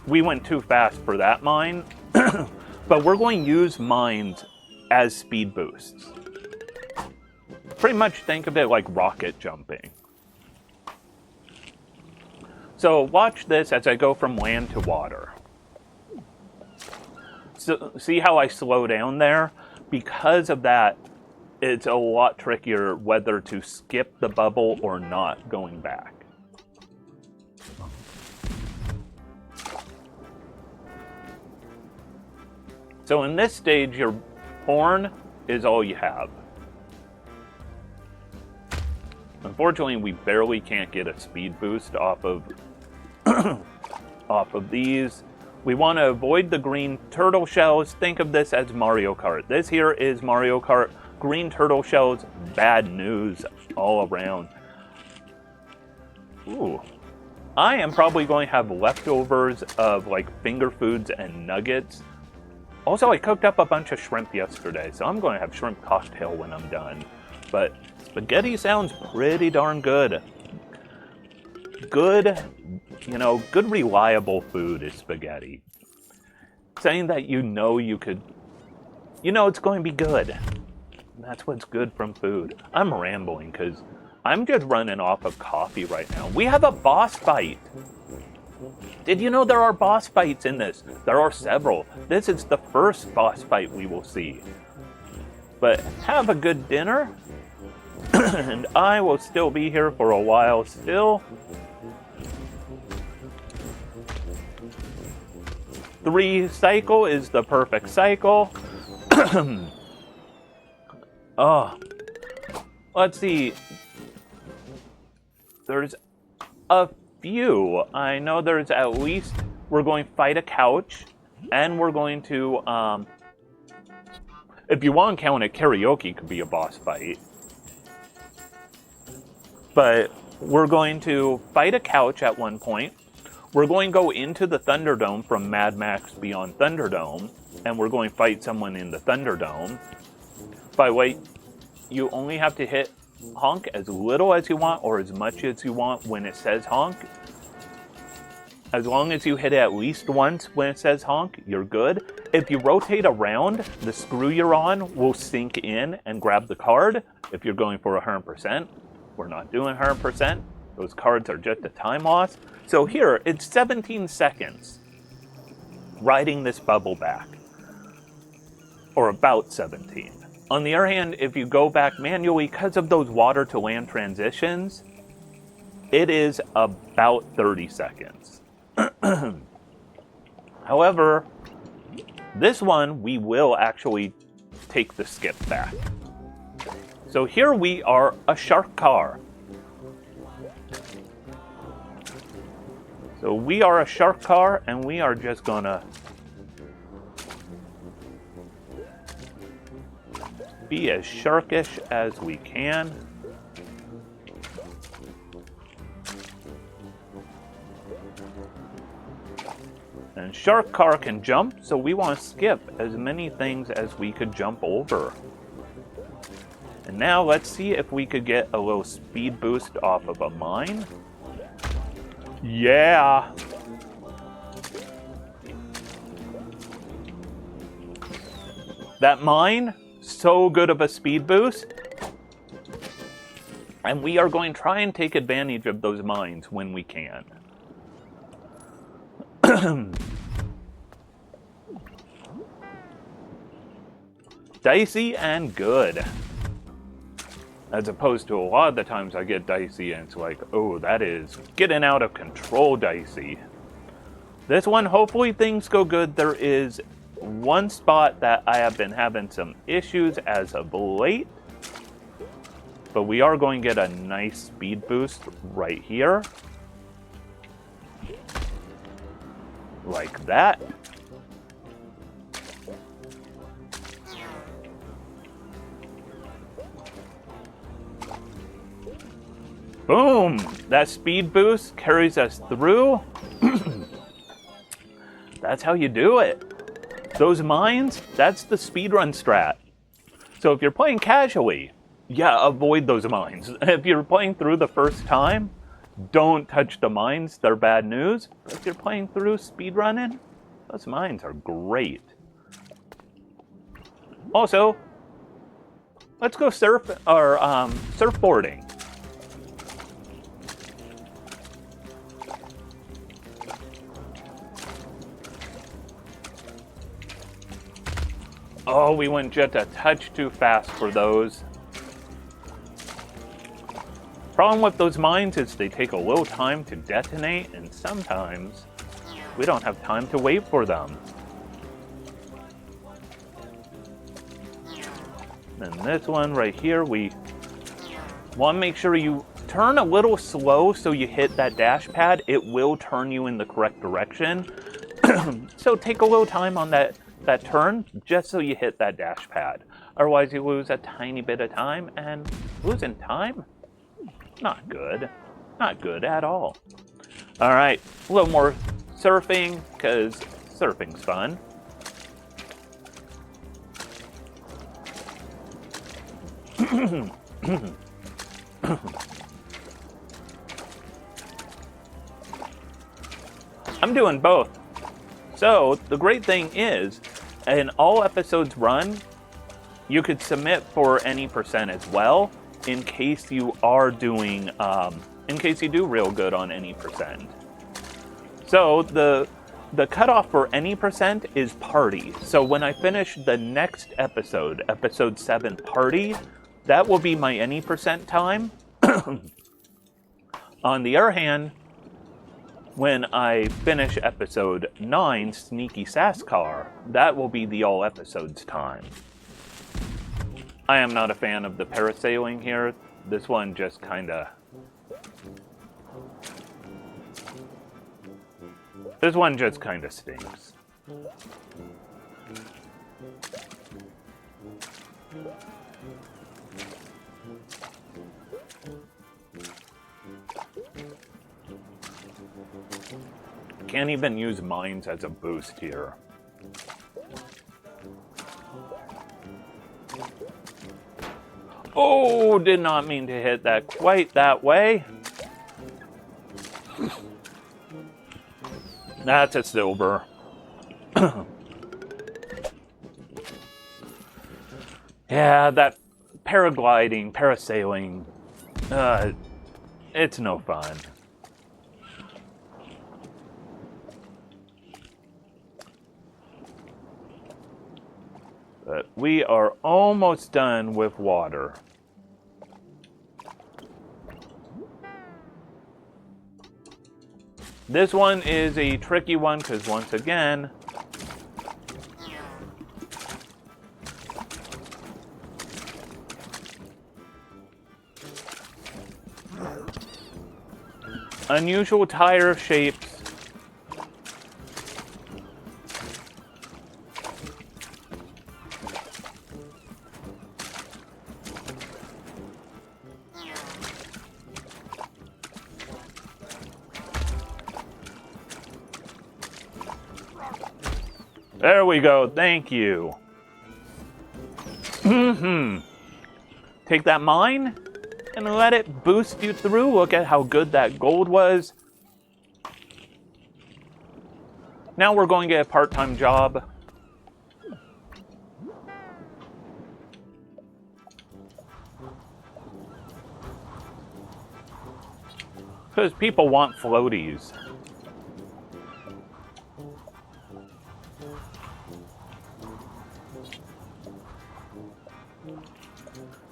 went too fast for that mine, but we're going to use mines as speed boosts. Pretty much think of it like rocket jumping. So watch this as I go from land to water. So see how I slow down there? Because of that, it's a lot trickier whether to skip the bubble or not going back. So in this stage, your horn is all you have. Unfortunately, we barely can't get a speed boost off of off of these. We want to avoid the green turtle shells. Think of this as Mario Kart. This here is Mario Kart. Green turtle shells, bad news all around. Ooh. I am probably going to have leftovers of like finger foods and nuggets. Also, I cooked up a bunch of shrimp yesterday, so I'm going to have shrimp cocktail when I'm done. But spaghetti sounds pretty darn good. Good, you know, good reliable food is spaghetti. Saying that you know it's going to be good. That's what's good from food. I'm rambling because I'm just running off of coffee right now. We have a boss fight. Did you know there are boss fights in this? There are several. This is the first boss fight we will see. But have a good dinner. And I will still be here for a while still. 3 cycle is the perfect cycle. Oh. Let's see. There's a few. I know there's at least, we're going to fight a couch, and we're going to, if you want to count it, karaoke could be a boss fight. But We're going to fight a couch at one point. We're going to go into the Thunderdome from Mad Max Beyond Thunderdome, and we're going to fight someone in the Thunderdome. By the way, you only have to hit honk as little as you want or as much as you want when it says honk. As long as you hit it at least once when it says honk, you're good. If you rotate around, the screw you're on will sink in and grab the card. If you're going for 100%, we're not doing 100%. Those cards are just a time loss. So here, it's 17 seconds riding this bubble back. Or about 17. On the other hand, if you go back manually, because of those water to land transitions, it is about 30 seconds. However, this one, we will actually take the skip back. So here we are, a shark car. So we are a shark car, and we are just gonna be as sharkish as we can. And shark car can jump, so we want to skip as many things as we could jump over. And now let's see if we could get a little speed boost off of a mine. Yeah! That mine, so good of a speed boost. And we are going to try and take advantage of those mines when we can. Dicey and good. As opposed to a lot of the times I get dicey and it's like, oh, that is getting out of control dicey. This one, hopefully things go good. There is one spot that I have been having some issues as of late. But we are going to get a nice speed boost right here. Like that. Boom! That speed boost carries us through. That's how you do it. Those mines, that's the speedrun strat. So if you're playing casually, yeah, avoid those mines. If you're playing through the first time, don't touch the mines. They're bad news. But if you're playing through speedrunning, those mines are great. Also, let's go surfboarding. Oh, we went just a touch too fast for those. Problem with those mines is they take a little time to detonate, and sometimes we don't have time to wait for them. And this one right here, we want to make sure you turn a little slow so you hit that dash pad. It will turn you in the correct direction. So take a little time on that turn just so you hit that dash pad. Otherwise you lose a tiny bit of time, and losing time, not good. Not good at all. All right, a little more surfing, because surfing's fun. I'm doing both. So the great thing is, in all episodes run, you could submit for any percent as well, in case you are doing, in case you do real good on any percent. So the cutoff for any percent is party. So when I finish the next episode, episode 7 party, that will be my any percent time. On the other hand, when I finish episode 9, Sneaky Sass Car, that will be the all episodes time. I am not a fan of the parasailing here. This one just kinda... This one just kinda stinks. can't even use mines as a boost here. Oh, did not mean to hit that quite that way. That's a silver. Yeah, that paragliding, parasailing, it's no fun. But we are almost done with water. This one is a tricky one because once again, unusual tire shapes. There we go, thank you. Take that mine and let it boost you through. Look at how good that gold was. Now we're going to get a part-time job. Because people want floaties.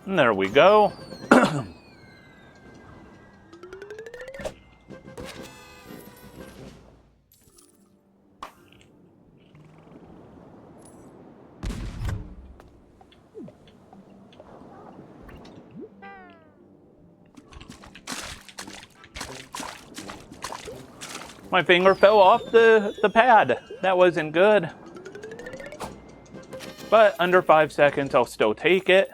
And there we go. My finger fell off the pad. That wasn't good. But under 5 seconds, I'll still take it.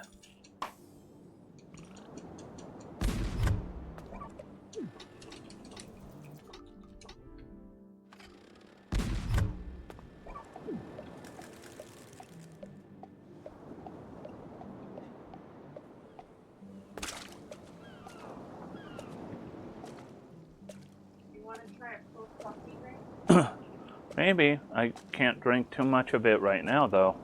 Maybe. I can't drink too much of it right now, though.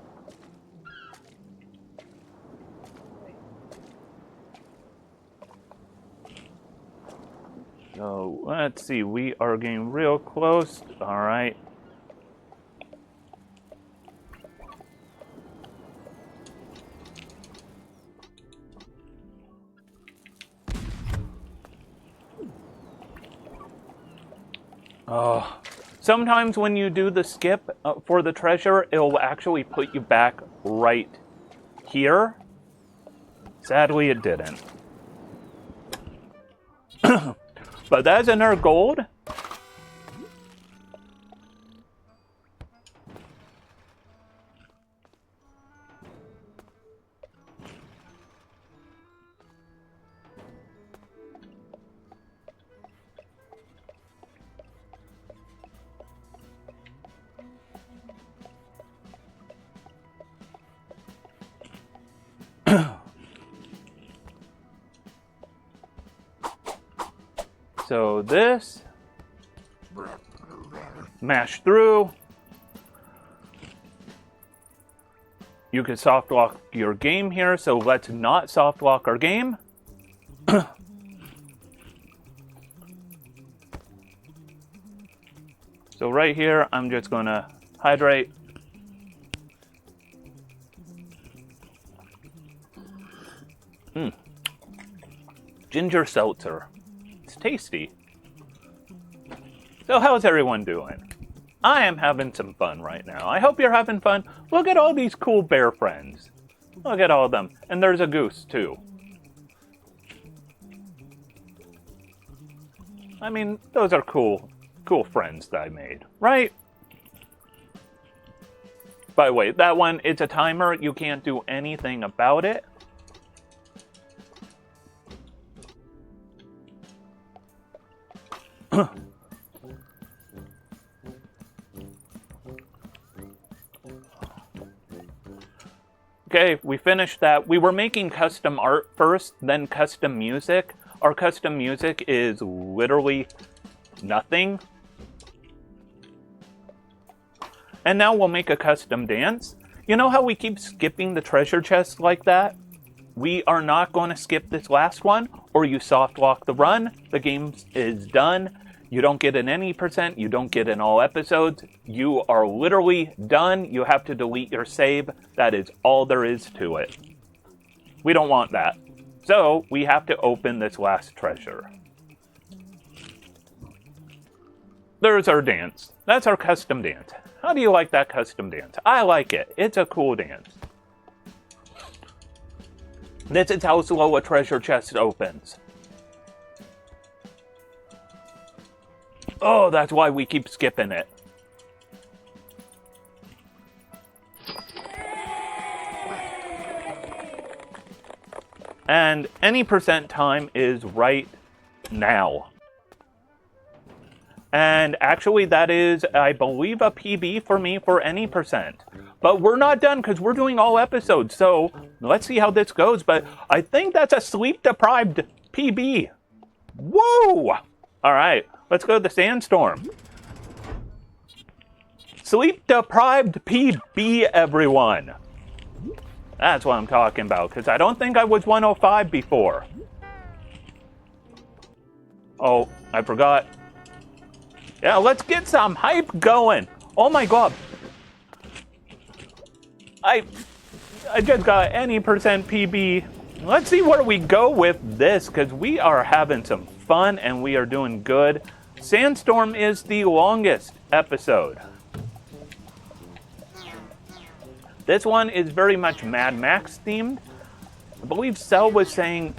So, let's see. We are getting real close. All right. Oh. Sometimes when you do the skip for the treasure, it'll actually put you back right here. Sadly, it didn't. But that's another gold. So this, mash through. You can soft lock your game here, so let's not soft lock our game. So right here, I'm just gonna hydrate. Ginger seltzer. It's tasty. So how's everyone doing? I am having some fun right now. I hope you're having fun. Look at all these cool bear friends. Look at all of them. And there's a goose, too. I mean, those are cool friends that I made, right? By the way, that one, it's a timer. You can't do anything about it. Okay, we finished that. We were making custom art first, then custom music. Our custom music is literally nothing. And now we'll make a custom dance. You know how we keep skipping the treasure chest like that? We are not going to skip this last one, or you soft lock the run. The game is done. You don't get an any percent. You don't get in all episodes. You are literally done. You have to delete your save. That is all there is to it. We don't want that. So we have to open this last treasure. There's our dance. That's our custom dance. How do you like that custom dance? I like it. It's a cool dance. This is how slow a treasure chest opens. Oh, that's why we keep skipping it. And any percent time is right now. And actually that is, I believe, a PB for me for any percent. But we're not done because we're doing all episodes. So let's see how this goes. But I think that's a sleep-deprived PB. Whoa! All right, let's go to the sandstorm. Sleep-deprived PB, everyone. That's what I'm talking about, because I don't think I was 105 before. Oh, I forgot. Yeah, let's get some hype going. Oh my god. I just got any percent PB. Let's see where we go with this, because we are having some fun and we are doing good. Sandstorm is the longest episode. This one is very much Mad Max themed. I believe Cell was saying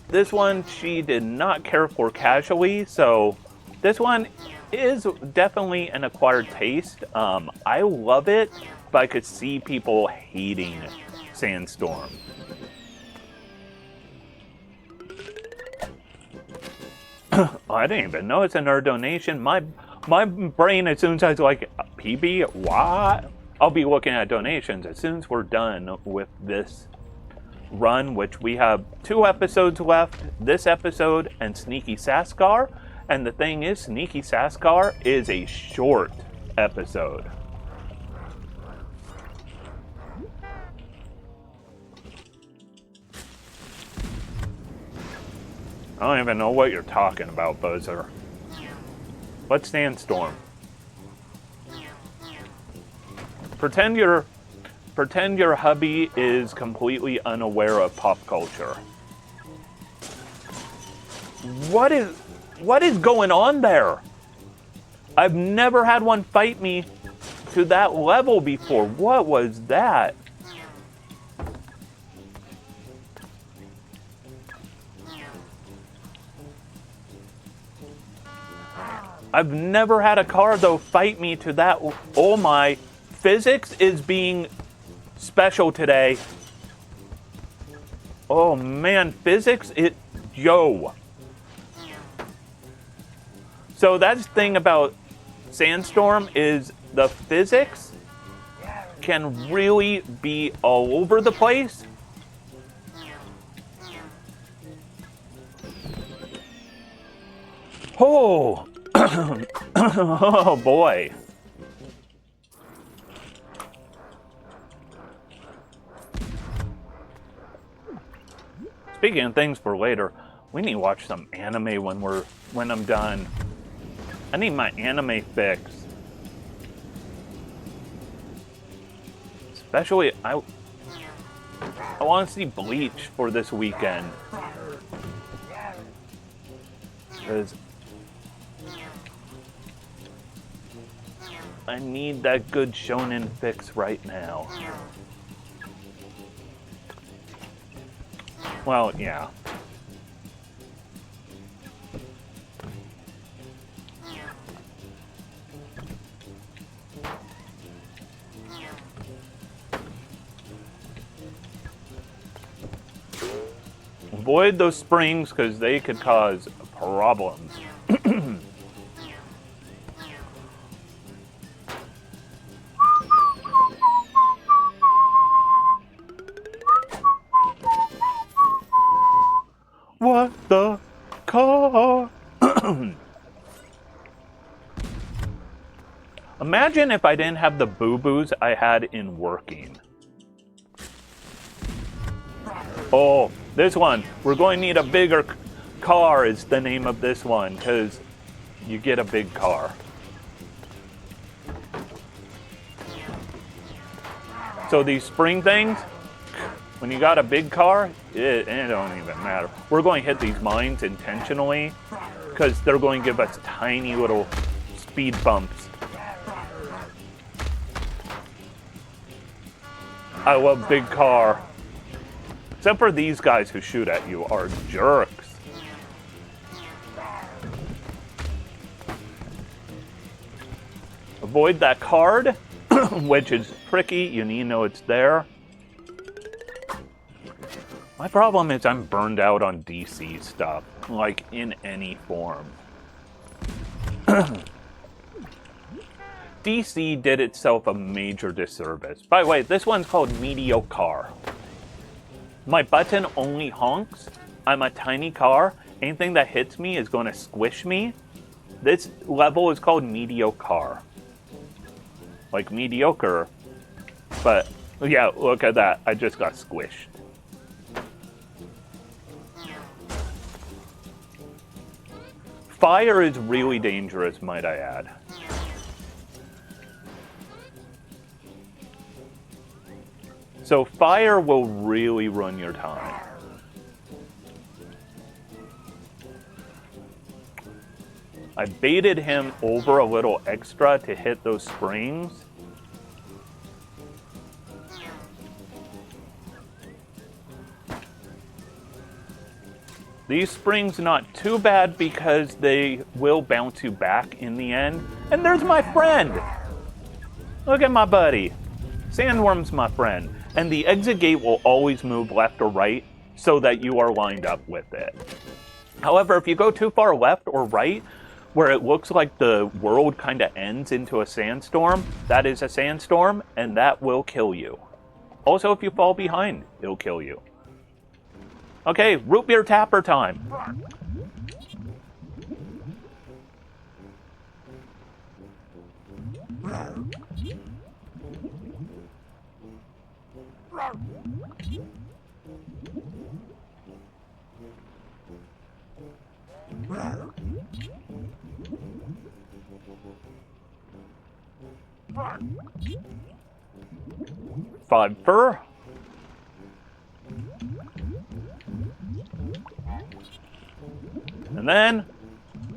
this one she did not care for casually, so this one is definitely an acquired taste. I love it, but I could see people hating Sandstorm. I didn't even know it's another donation. My brain, as soon as I was like, PB, what? I'll be looking at donations as soon as we're done with this run, which we have 2 episodes left, this episode and Sneaky Saskar. And the thing is, Sneaky Saskar is a short episode. I don't even know what you're talking about, Buzzer. What's Sandstorm? Pretend your hubby is completely unaware of pop culture. What is going on there? I've never had one fight me to that level before. What was that? I've never had a car, though, fight me to that. Oh my. Physics is being special today. Oh man, physics, yo. So that's the thing about Sandstorm is the physics can really be all over the place. Oh, oh boy. Speaking of things for later, we need to watch some anime when I'm done. I need my anime fix. Especially, I want to see Bleach for this weekend. Because I need that good shonen fix right now. Well, yeah. Avoid those springs because they could cause problems. Imagine if I didn't have the boo-boos I had in working. Oh, this one. We're going to need a bigger car is the name of this one, because you get a big car. So these spring things, when you got a big car, it don't even matter. We're going to hit these mines intentionally because they're going to give us tiny little speed bumps. I love big car. Except for these guys who shoot at you are jerks. Avoid that card, which is tricky. You need to know it's there. My problem is I'm burned out on DC stuff, like in any form. DC did itself a major disservice. By the way, this one's called mediocre. My button only honks. I'm a tiny car. Anything that hits me is going to squish me. This level is called mediocre. Like mediocre. But, yeah, look at that. I just got squished. Fire is really dangerous, might I add. So fire will really run your time. I baited him over a little extra to hit those springs. These springs not too bad because they will bounce you back in the end. And there's my friend! Look at my buddy. Sandworm's my friend. And the exit gate will always move left or right so that you are lined up with it. However, if you go too far left or right, where it looks like the world kind of ends into a sandstorm, that is a sandstorm, and that will kill you. Also, if you fall behind, it'll kill you. Okay, root beer tapper time. Five fur. And then,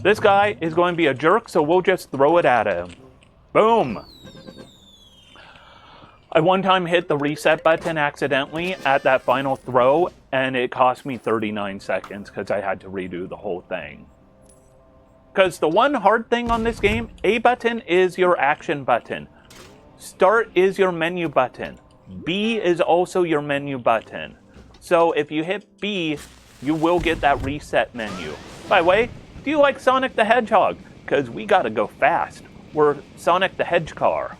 this guy is going to be a jerk, so we'll just throw it at him. Boom! I one time hit the reset button accidentally at that final throw, and it cost me 39 seconds because I had to redo the whole thing. Because the one hard thing on this game, A button is your action button. Start is your menu button. B is also your menu button. So if you hit B, you will get that reset menu. By the way, do you like Sonic the Hedgehog? Because we gotta go fast. We're Sonic the Hedgehog.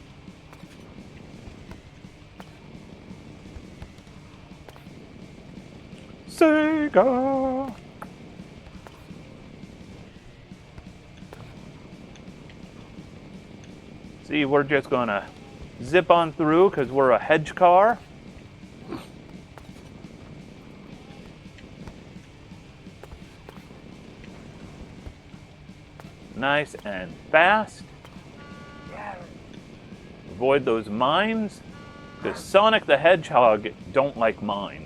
Sega! See, we're just gonna zip on through because we're a hedge car. Nice and fast. Avoid those mines, because Sonic the Hedgehog don't like mines.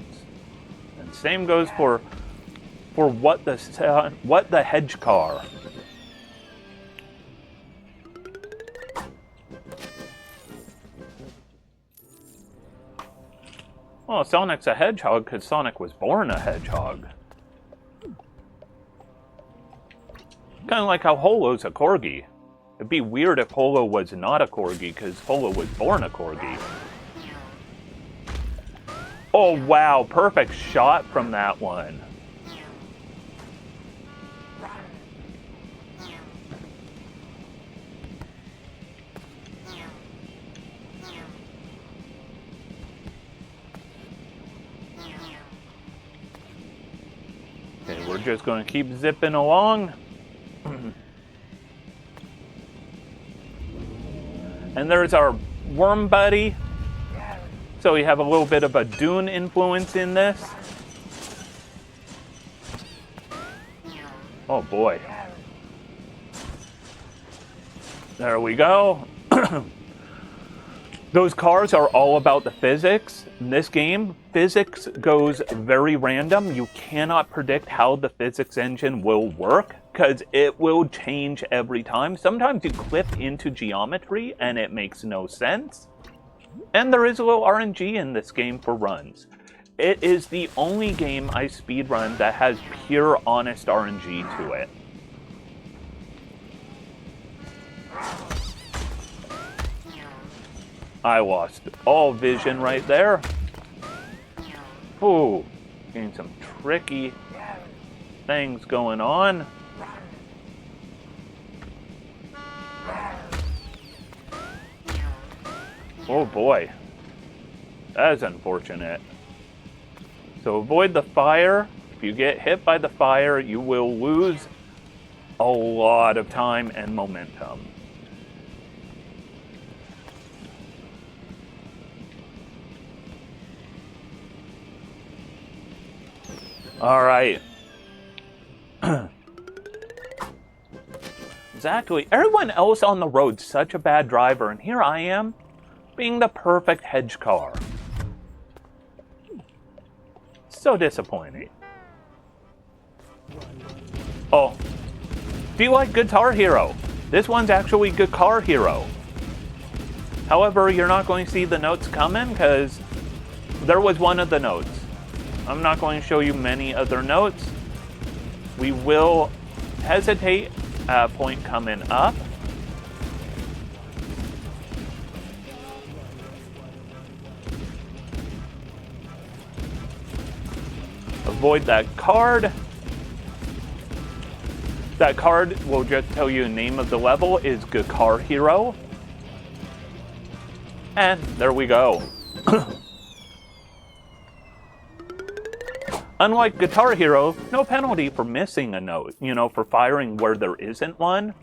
And same goes for what the hedge car. Well, Sonic's a hedgehog because Sonic was born a hedgehog. Kind of like how Holo's a corgi. It'd be weird if Holo was not a corgi because Holo was born a corgi. Oh wow, perfect shot from that one. Okay, we're just going to keep zipping along. And there's our worm buddy. So we have a little bit of a Dune influence in this. Oh boy. There we go. Those cars are all about the physics. In this game, physics goes very random. You cannot predict how the physics engine will work because it will change every time. Sometimes you clip into geometry and it makes no sense. And there is a little RNG in this game for runs. It is the only game I speedrun that has pure, honest RNG to it. I lost all vision right there. Ooh, getting some tricky things going on. Oh boy, that is unfortunate. So avoid the fire. If you get hit by the fire, you will lose a lot of time and momentum. All right. Exactly. Everyone else on the road's such a bad driver, and here I am, being the perfect hedge car. So disappointing. Oh. Do you like Guitar Hero? This one's actually Guitar Hero. However, you're not going to see the notes coming, because there was one of the notes. I'm not going to show you many other notes. We will hesitate at a point coming up. Avoid that card. That card will just tell you the name of the level is Guitar Hero. And there we go. Unlike Guitar Hero, no penalty for missing a note, for firing where there isn't one.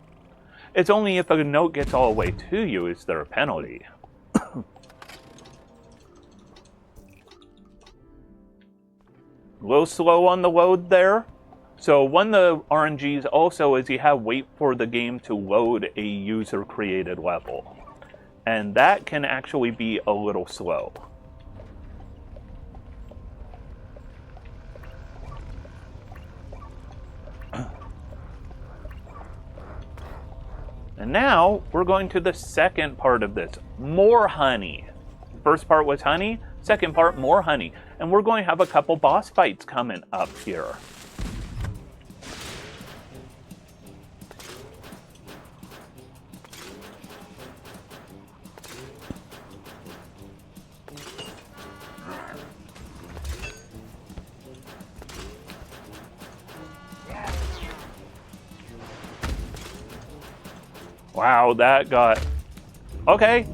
It's only if a note gets all the way to you is there a penalty. A little slow on the load there. So one of the RNGs also is you have to wait for the game to load a user-created level. And that can actually be a little slow. And now, we're going to the second part of this. More honey. First part was honey. Second part, more honey. And we're going to have a couple boss fights coming up here. Wow, that got... Okay.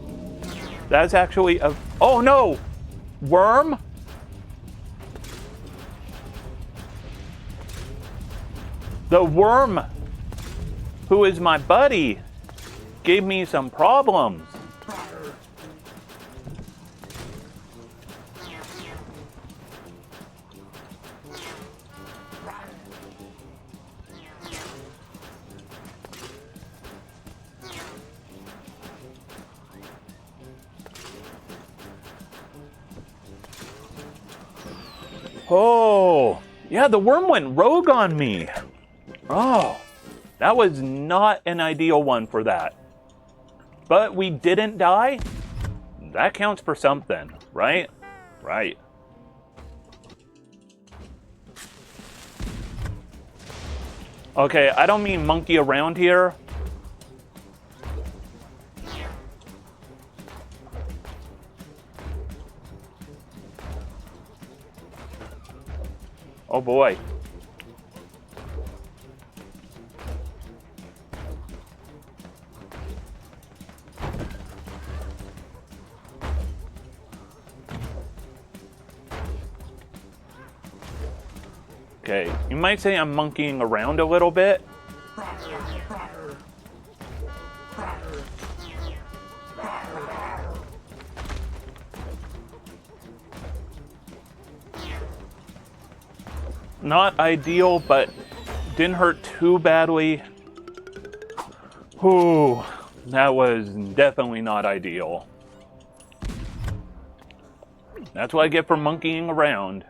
That's actually a... Oh, no! Worm? The worm, who is my buddy, gave me some problems. Oh, yeah, the worm went rogue on me. Oh, that was not an ideal one for that. But we didn't die. That counts for something, right? Right. Okay, I don't mean monkey around here. Oh boy. Okay, you might say I'm monkeying around a little bit. Not ideal, but didn't hurt too badly. Whew, that was definitely not ideal. That's what I get for monkeying around.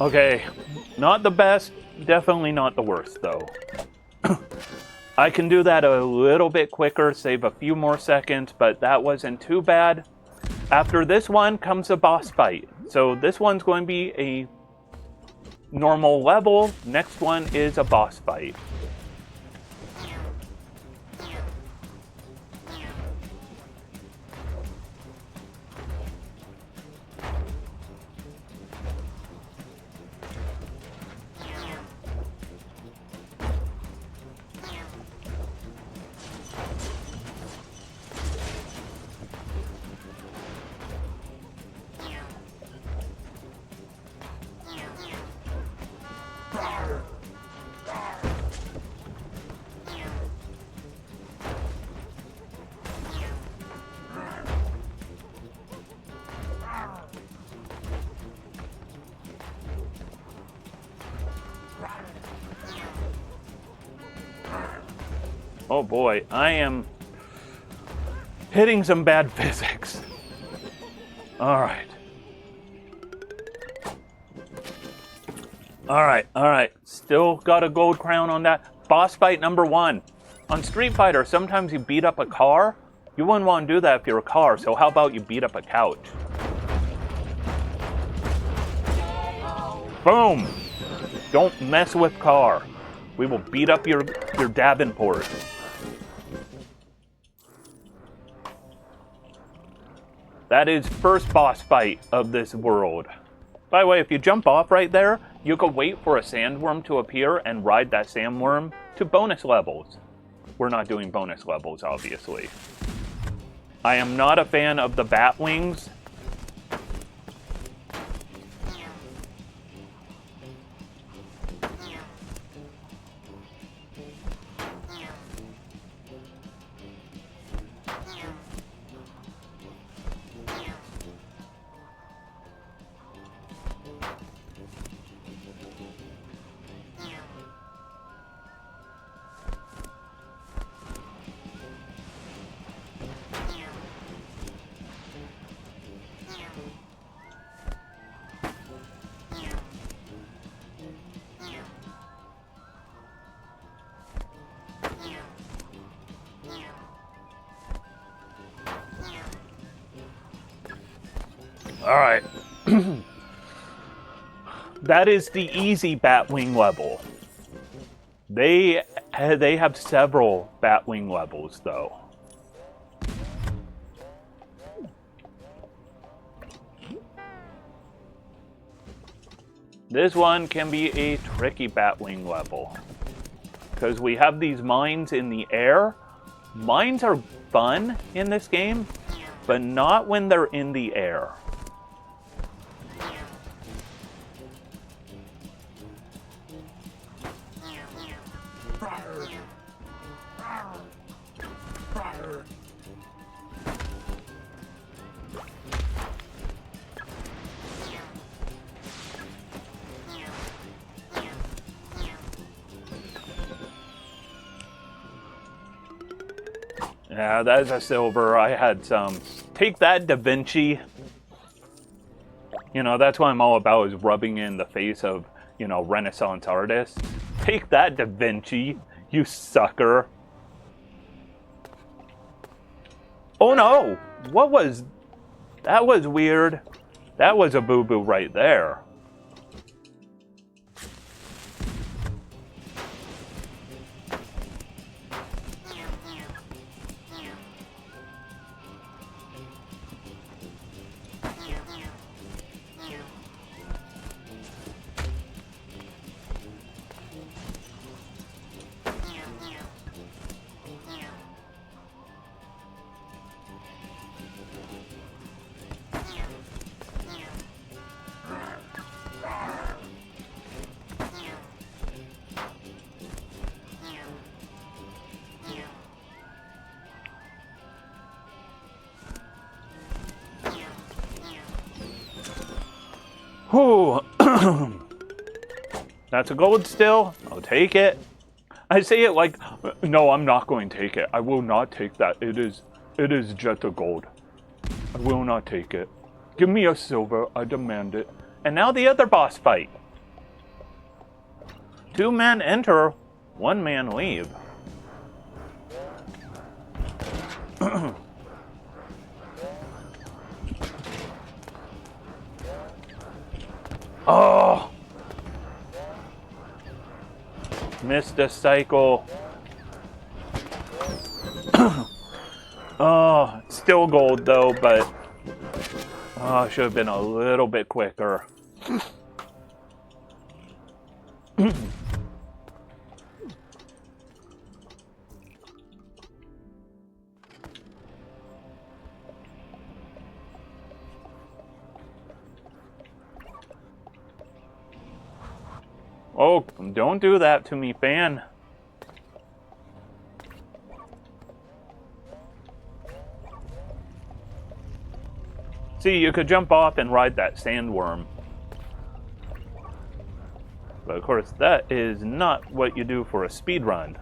Okay, not the best, definitely not the worst though. I can do that a little bit quicker, save a few more seconds, but that wasn't too bad. After this one comes a boss fight. So this one's going to be a normal level, next one is a boss fight. Oh boy, I am hitting some bad physics. Alright. Alright. Still got a gold crown on that. Boss fight number 1. On Street Fighter, sometimes you beat up a car. You wouldn't want to do that if you're a car, so how about you beat up a couch? Boom! Don't mess with car. We will beat up your Davenport. That is first boss fight of this world. By the way, if you jump off right there, you can wait for a sandworm to appear and ride that sandworm to bonus levels. We're not doing bonus levels, obviously. I am not a fan of the bat wings. Alright. That is the easy Batwing level. They have several Batwing levels, though. This one can be a tricky Batwing level. Because we have these mines in the air. Mines are fun in this game, but not when they're in the air. Yeah, that's a silver. I had some. Take that, Da Vinci. You know, that's what I'm all about, is rubbing in the face of, you know, Renaissance artists. Take that, Da Vinci, you sucker. Oh no! What was... That was weird. That was a boo-boo right there. Whew. That's a gold still. I'll take it. I say it like, no, I'm not going to take it. I will not take that. It is just a gold. I will not take it. Give me a silver. I demand it. And now the other boss fight. 2 men enter, 1 man leave. Oh! Missed a cycle. Oh, still gold though, but oh, should have been a little bit quicker. Oh, don't do that to me, fan. See, you could jump off and ride that sandworm. But of course, that is not what you do for a speed run.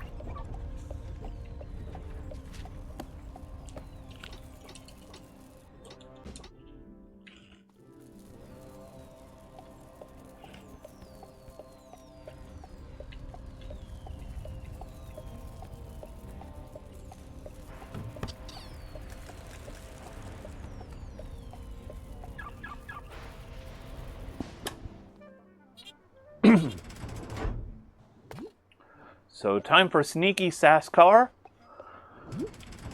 So time for Sneaky Saskar.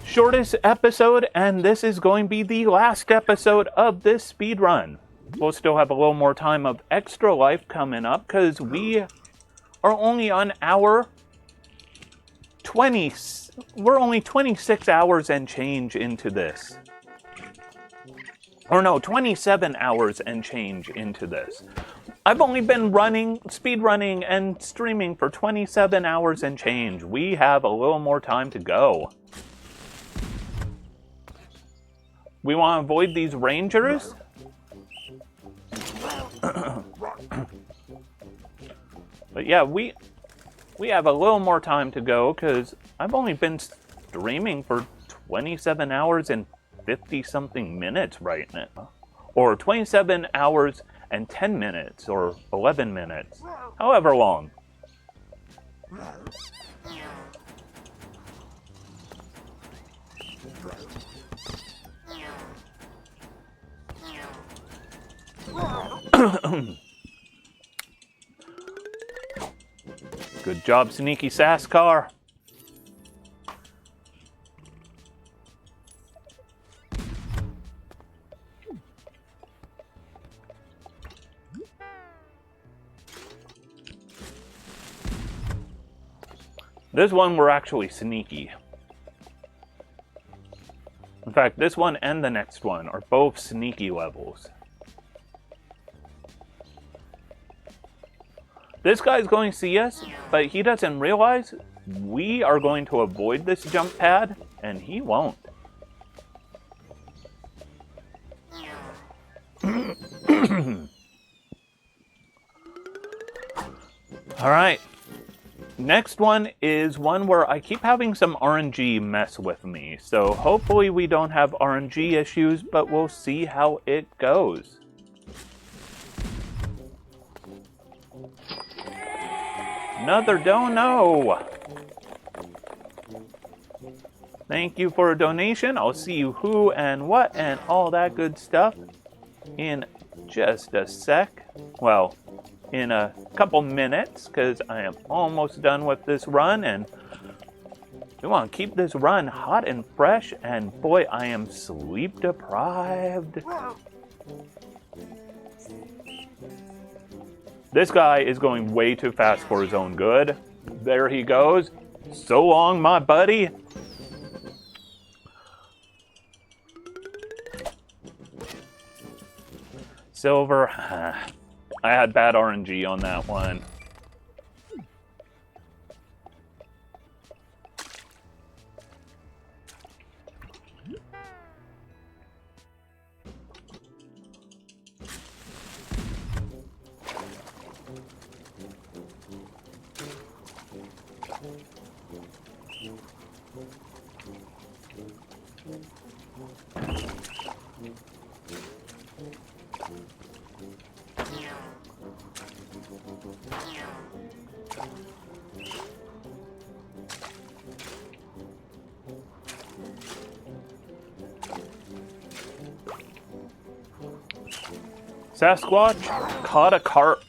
Shortest episode, and this is going to be the last episode of this speed run. We'll still have a little more time of extra life coming up because we are only on hour 20. We're only 26 hours and change into this. Or no, 27 hours and change into this. I've only been speed running and streaming for 27 hours and change. We have a little more time to go. We want to avoid these rangers. But yeah, we have a little more time to go because I've only been streaming for 27 hours and 50-something minutes right now. Or 27 hours and 10 minutes, or 11 minutes. However long. Good job, Sneaky Saskar. This one, we're actually sneaky. In fact, this one and the next one are both sneaky levels. This guy's going to see us, but he doesn't realize we are going to avoid this jump pad, and he won't. Alright. Next one is one where I keep having some RNG mess with me. So hopefully we don't have RNG issues, but we'll see how it goes. Another dono! Thank you for a donation. I'll see you who and what and all that good stuff in just a sec. Well, in a couple minutes, because I am almost done with this run, and we want to keep this run hot and fresh, and boy, I am sleep deprived. This guy is going way too fast for his own good. There he goes. So long, my buddy. Silver. I had bad RNG on that one. Sasquatch caught a carp.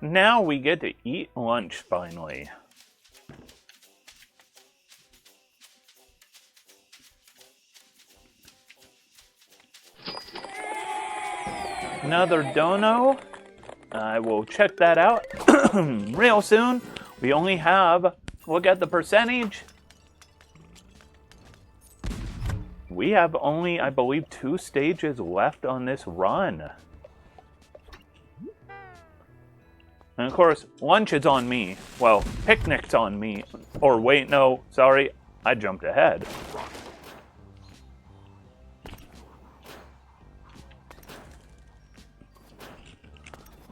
Now we get to eat lunch finally. Another dono. I will check that out real soon. We only have, look at the percentage. We have only, I believe, 2 stages left on this run. And of course, lunch is on me. Well, picnic's on me. Or wait, no, sorry, I jumped ahead.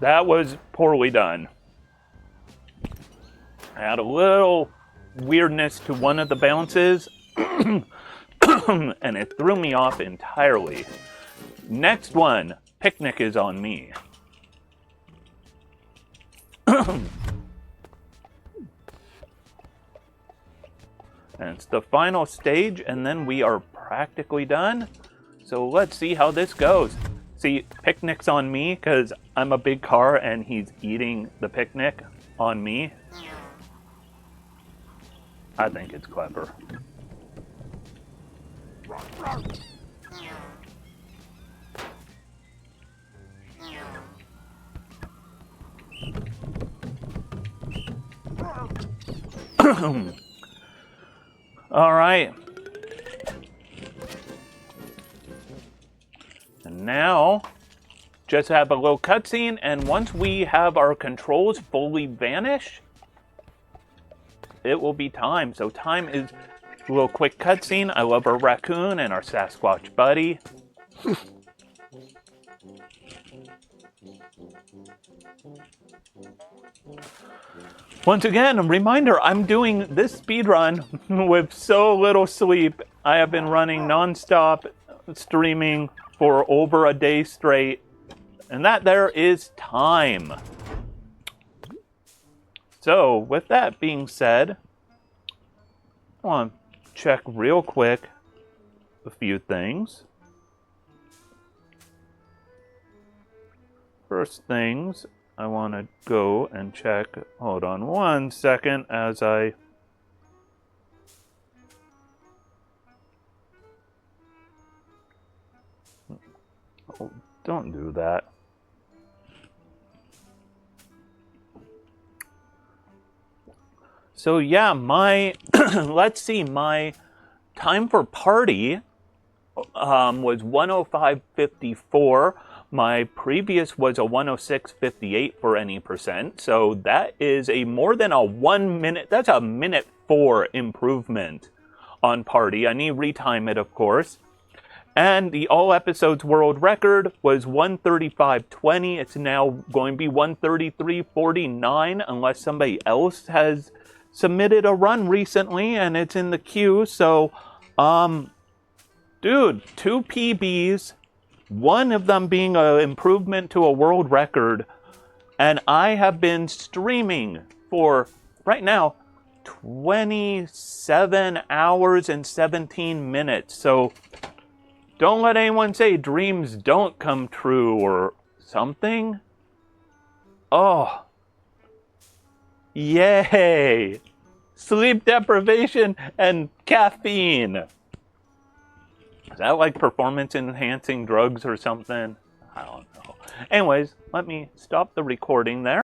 That was poorly done. I had a little weirdness to one of the bounces, and it threw me off entirely. Next one, picnic is on me. And it's the final stage, and then we are practically done. So let's see how this goes. See, picnic's on me because I'm a big car and he's eating the picnic on me. I think it's clever. All right. And now, just have a little cutscene, and once we have our controls fully vanish, it will be time. So time is a little quick cutscene. I love our raccoon and our Sasquatch buddy. Once again, a reminder, I'm doing this speedrun with so little sleep. I have been running non-stop streaming for over a day straight. And that there is time. So, with that being said, I want to check real quick a few things. First things, I want to go and check. Hold on 1 second as I... Oh, don't do that. So yeah, my, let's see, my time for party was 105.54. My previous was a 106.58 for any percent. So that is a more than a 1 minute, that's a minute 4 improvement on party. I need to retime it, of course. And the all episodes world record was 135.20. It's now going to be 133.49 unless somebody else has submitted a run recently and it's in the queue. So, dude, 2 PBs, one of them being an improvement to a world record. And I have been streaming for, right now, 27 hours and 17 minutes. So, don't let anyone say dreams don't come true or something. Oh. Yay! Sleep deprivation and caffeine. Is that like performance enhancing drugs or something? I don't know. Anyways, let me stop the recording there.